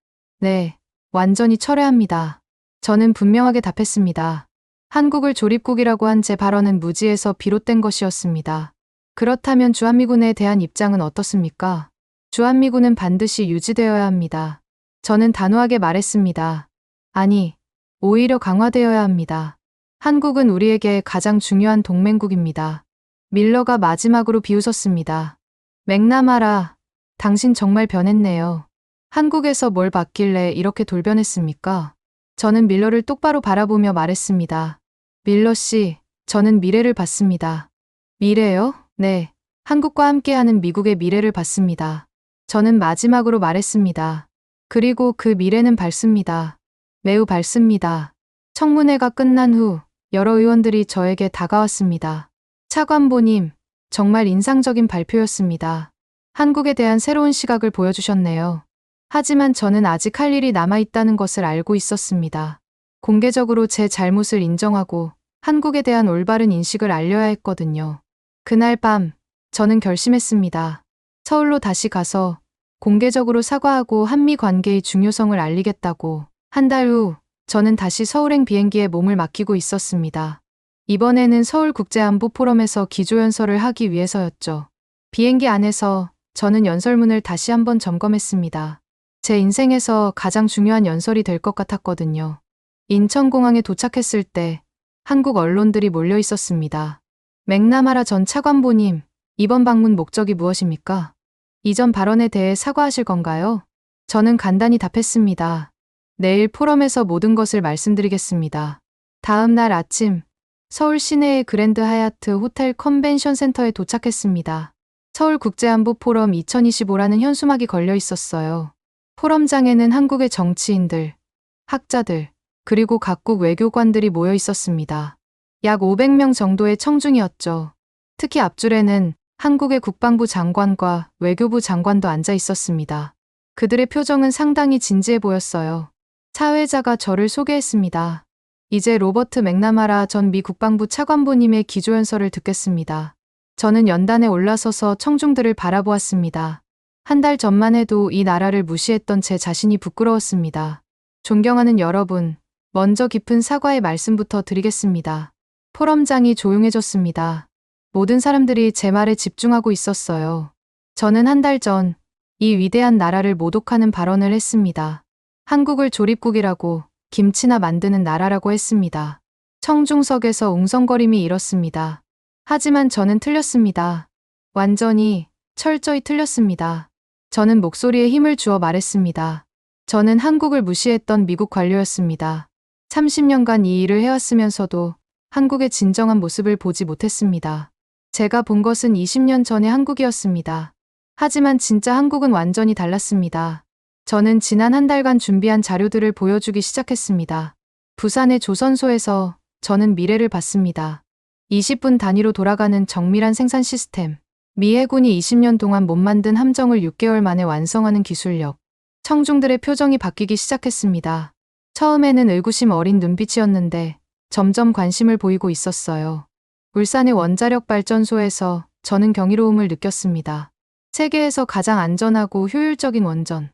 네, 완전히 철회합니다. 저는 분명하게 답했습니다. 한국을 조립국이라고 한 제 발언은 무지에서 비롯된 것이었습니다. 그렇다면 주한미군에 대한 입장은 어떻습니까? 주한미군은 반드시 유지되어야 합니다. 저는 단호하게 말했습니다. 아니, 오히려 강화되어야 합니다. 한국은 우리에게 가장 중요한 동맹국입니다. 밀러가 마지막으로 비웃었습니다. 맥나마라, 당신 정말 변했네요. 한국에서 뭘 봤길래 이렇게 돌변했습니까? 저는 밀러를 똑바로 바라보며 말했습니다. 밀러 씨, 저는 미래를 봤습니다. 미래요? 네. 한국과 함께하는 미국의 미래를 봤습니다. 저는 마지막으로 말했습니다. 그리고 그 미래는 밝습니다. 매우 밝습니다. 청문회가 끝난 후 여러 의원들이 저에게 다가왔습니다. 차관보님, 정말 인상적인 발표였습니다. 한국에 대한 새로운 시각을 보여주셨네요. 하지만 저는 아직 할 일이 남아있다는 것을 알고 있었습니다. 공개적으로 제 잘못을 인정하고 한국에 대한 올바른 인식을 알려야 했거든요. 그날 밤, 저는 결심했습니다. 서울로 다시 가서 공개적으로 사과하고 한미 관계의 중요성을 알리겠다고. 한 달 후, 저는 다시 서울행 비행기에 몸을 맡기고 있었습니다. 이번에는 서울국제안보포럼에서 기조연설을 하기 위해서였죠. 비행기 안에서 저는 연설문을 다시 한번 점검했습니다. 제 인생에서 가장 중요한 연설이 될 것 같았거든요. 인천공항에 도착했을 때 한국 언론들이 몰려 있었습니다. 맥나마라 전 차관보님, 이번 방문 목적이 무엇입니까? 이전 발언에 대해 사과하실 건가요? 저는 간단히 답했습니다. 내일 포럼에서 모든 것을 말씀드리겠습니다. 다음 날 아침, 서울 시내의 그랜드 하얏트 호텔 컨벤션 센터에 도착했습니다. 서울국제안보 포럼 2025라는 현수막이 걸려 있었어요. 포럼장에는 한국의 정치인들, 학자들, 그리고 각국 외교관들이 모여 있었습니다. 약 500명 정도의 청중이었죠. 특히 앞줄에는 한국의 국방부 장관과 외교부 장관도 앉아 있었습니다. 그들의 표정은 상당히 진지해 보였어요. 사회자가 저를 소개했습니다. 이제 로버트 맥나마라 전 미 국방부 차관보님의 기조연설을 듣겠습니다. 저는 연단에 올라서서 청중들을 바라보았습니다. 한 달 전만 해도 이 나라를 무시했던 제 자신이 부끄러웠습니다. 존경하는 여러분, 먼저 깊은 사과의 말씀부터 드리겠습니다. 포럼장이 조용해졌습니다. 모든 사람들이 제 말에 집중하고 있었어요. 저는 한 달 전 이 위대한 나라를 모독하는 발언을 했습니다. 한국을 조립국이라고, 김치나 만드는 나라라고 했습니다. 청중석에서 웅성거림이 일었습니다. 하지만 저는 틀렸습니다. 완전히, 철저히 틀렸습니다. 저는 목소리에 힘을 주어 말했습니다. 저는 한국을 무시했던 미국 관료였습니다. 30년간 이 일을 해왔으면서도 한국의 진정한 모습을 보지 못했습니다. 제가 본 것은 20년 전의 한국이었습니다. 하지만 진짜 한국은 완전히 달랐습니다. 저는 지난 한 달간 준비한 자료들을 보여주기 시작했습니다. 부산의 조선소에서 저는 미래를 봤습니다. 20분 단위로 돌아가는 정밀한 생산 시스템. 미 해군이 20년 동안 못 만든 함정을 6개월 만에 완성하는 기술력. 청중들의 표정이 바뀌기 시작했습니다. 처음에는 의구심 어린 눈빛이었는데 점점 관심을 보이고 있었어요. 울산의 원자력 발전소에서 저는 경이로움을 느꼈습니다. 세계에서 가장 안전하고 효율적인 원전.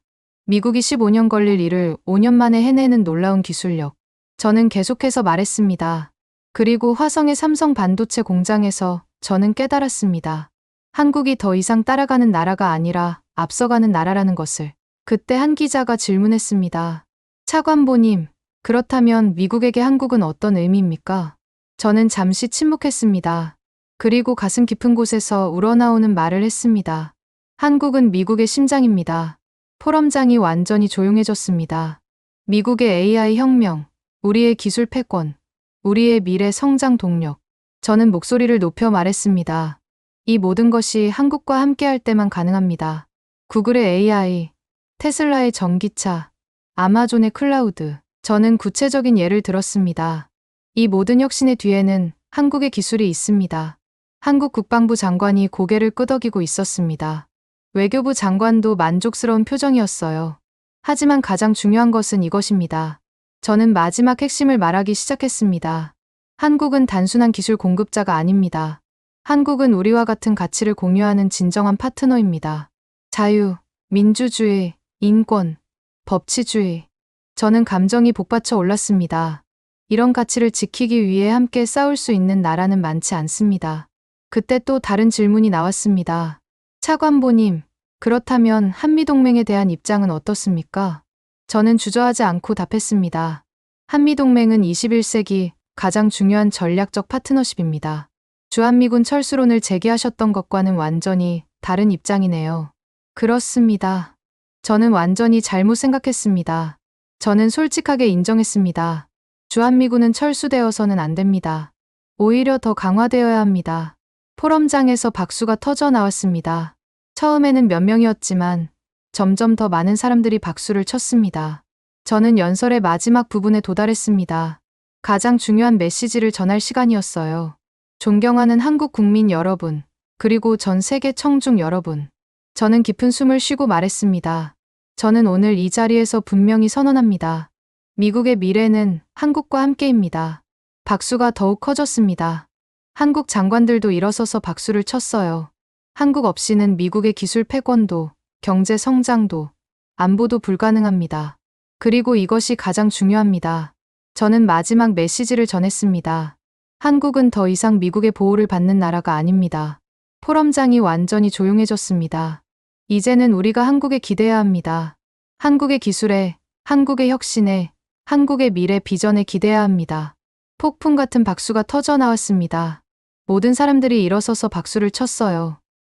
미국이 15년 걸릴 일을 5년 만에 해내는 놀라운 기술력. 저는 계속해서 말했습니다. 그리고 화성의 삼성 반도체 공장에서 저는 깨달았습니다. 한국이 더 이상 따라가는 나라가 아니라 앞서가는 나라라는 것을. 그때 한 기자가 질문했습니다. 차관보님, 그렇다면 미국에게 한국은 어떤 의미입니까? 저는 잠시 침묵했습니다. 그리고 가슴 깊은 곳에서 우러나오는 말을 했습니다. 한국은 미국의 심장입니다. 포럼장이 완전히 조용해졌습니다. 미국의 AI 혁명, 우리의 기술 패권, 우리의 미래 성장 동력. 저는 목소리를 높여 말했습니다. 이 모든 것이 한국과 함께할 때만 가능합니다. 구글의 AI, 테슬라의 전기차, 아마존의 클라우드. 저는 구체적인 예를 들었습니다. 이 모든 혁신의 뒤에는 한국의 기술이 있습니다. 한국 국방부 장관이 고개를 끄덕이고 있었습니다. 외교부 장관도 만족스러운 표정이었어요. 하지만 가장 중요한 것은 이것입니다. 저는 마지막 핵심을 말하기 시작했습니다. 한국은 단순한 기술 공급자가 아닙니다. 한국은 우리와 같은 가치를 공유하는 진정한 파트너입니다. 자유, 민주주의, 인권, 법치주의. 저는 감정이 복받쳐 올랐습니다. 이런 가치를 지키기 위해 함께 싸울 수 있는 나라는 많지 않습니다. 그때 또 다른 질문이 나왔습니다. 차관보님, 그렇다면 한미동맹에 대한 입장은 어떻습니까? 저는 주저하지 않고 답했습니다. 한미동맹은 21세기 가장 중요한 전략적 파트너십입니다. 주한미군 철수론을 제기하셨던 것과는 완전히 다른 입장이네요. 그렇습니다. 저는 완전히 잘못 생각했습니다. 저는 솔직하게 인정했습니다. 주한미군은 철수되어서는 안 됩니다. 오히려 더 강화되어야 합니다. 포럼장에서 박수가 터져 나왔습니다. 처음에는 몇 명이었지만 점점 더 많은 사람들이 박수를 쳤습니다. 저는 연설의 마지막 부분에 도달했습니다. 가장 중요한 메시지를 전할 시간이었어요. 존경하는 한국 국민 여러분, 그리고 전 세계 청중 여러분. 저는 깊은 숨을 쉬고 말했습니다. 저는 오늘 이 자리에서 분명히 선언합니다. 미국의 미래는 한국과 함께입니다. 박수가 더욱 커졌습니다. 한국 장관들도 일어서서 박수를 쳤어요. 한국 없이는 미국의 기술 패권도, 경제 성장도, 안보도 불가능합니다. 그리고 이것이 가장 중요합니다. 저는 마지막 메시지를 전했습니다. 한국은 더 이상 미국의 보호를 받는 나라가 아닙니다. 포럼장이 완전히 조용해졌습니다. 이제는 우리가 한국에 기대야 합니다. 한국의 기술에, 한국의 혁신에, 한국의 미래 비전에 기대해야 합니다. 폭풍 같은 박수가 터져 나왔습니다. 모든 사람들이 일어서서 박수를 쳤어요.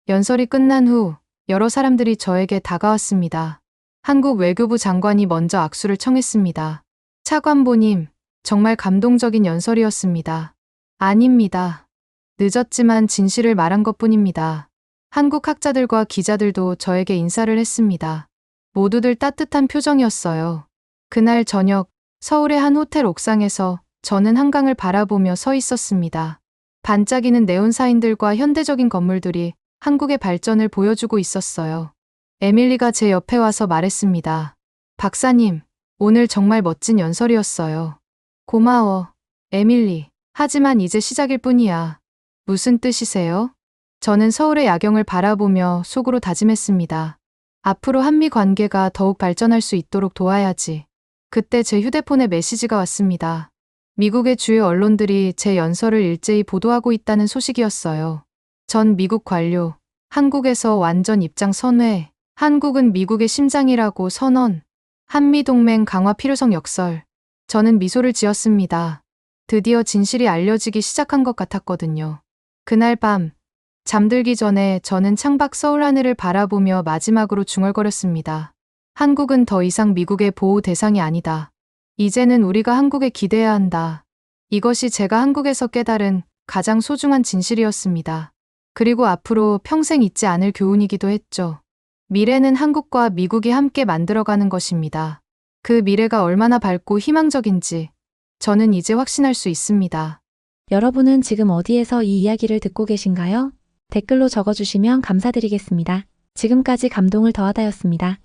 연설이 끝난 후 여러 사람들이 저에게 다가왔습니다. 한국 외교부 장관이 먼저 악수를 청했습니다. 차관보님, 정말 감동적인 연설이었습니다. 아닙니다. 늦었지만 진실을 말한 것뿐입니다. 한국 학자들과 기자들도 저에게 인사를 했습니다. 모두들 따뜻한 표정이었어요. 그날 저녁 서울의 한 호텔 옥상에서 저는 한강을 바라보며 서 있었습니다. 반짝이는 네온사인들과 현대적인 건물들이 한국의 발전을 보여주고 있었어요. 에밀리가 제 옆에 와서 말했습니다. 박사님, 오늘 정말 멋진 연설이었어요. 고마워, 에밀리. 하지만 이제 시작일 뿐이야. 무슨 뜻이세요? 저는 서울의 야경을 바라보며 속으로 다짐했습니다. 앞으로 한미 관계가 더욱 발전할 수 있도록 도와야지. 그때 제 휴대폰에 메시지가 왔습니다. 미국의 주요 언론들이 제 연설을 일제히 보도하고 있다는 소식이었어요. 전 미국 관료, 한국에서 완전 입장 선회, 한국은 미국의 심장이라고 선언, 한미동맹 강화 필요성 역설. 저는 미소를 지었습니다. 드디어 진실이 알려지기 시작한 것 같았거든요. 그날 밤, 잠들기 전에 저는 창밖 서울 하늘을 바라보며 마지막으로 중얼거렸습니다. 한국은 더 이상 미국의 보호 대상이 아니다. 이제는 우리가 한국에 기대해야 한다. 이것이 제가 한국에서 깨달은 가장 소중한 진실이었습니다. 그리고 앞으로 평생 잊지 않을 교훈이기도 했죠. 미래는 한국과 미국이 함께 만들어가는 것입니다. 그 미래가 얼마나 밝고 희망적인지 저는 이제 확신할 수 있습니다. 여러분은 지금 어디에서 이 이야기를 듣고 계신가요? 댓글로 적어주시면 감사드리겠습니다. 지금까지 감동을 더하다였습니다.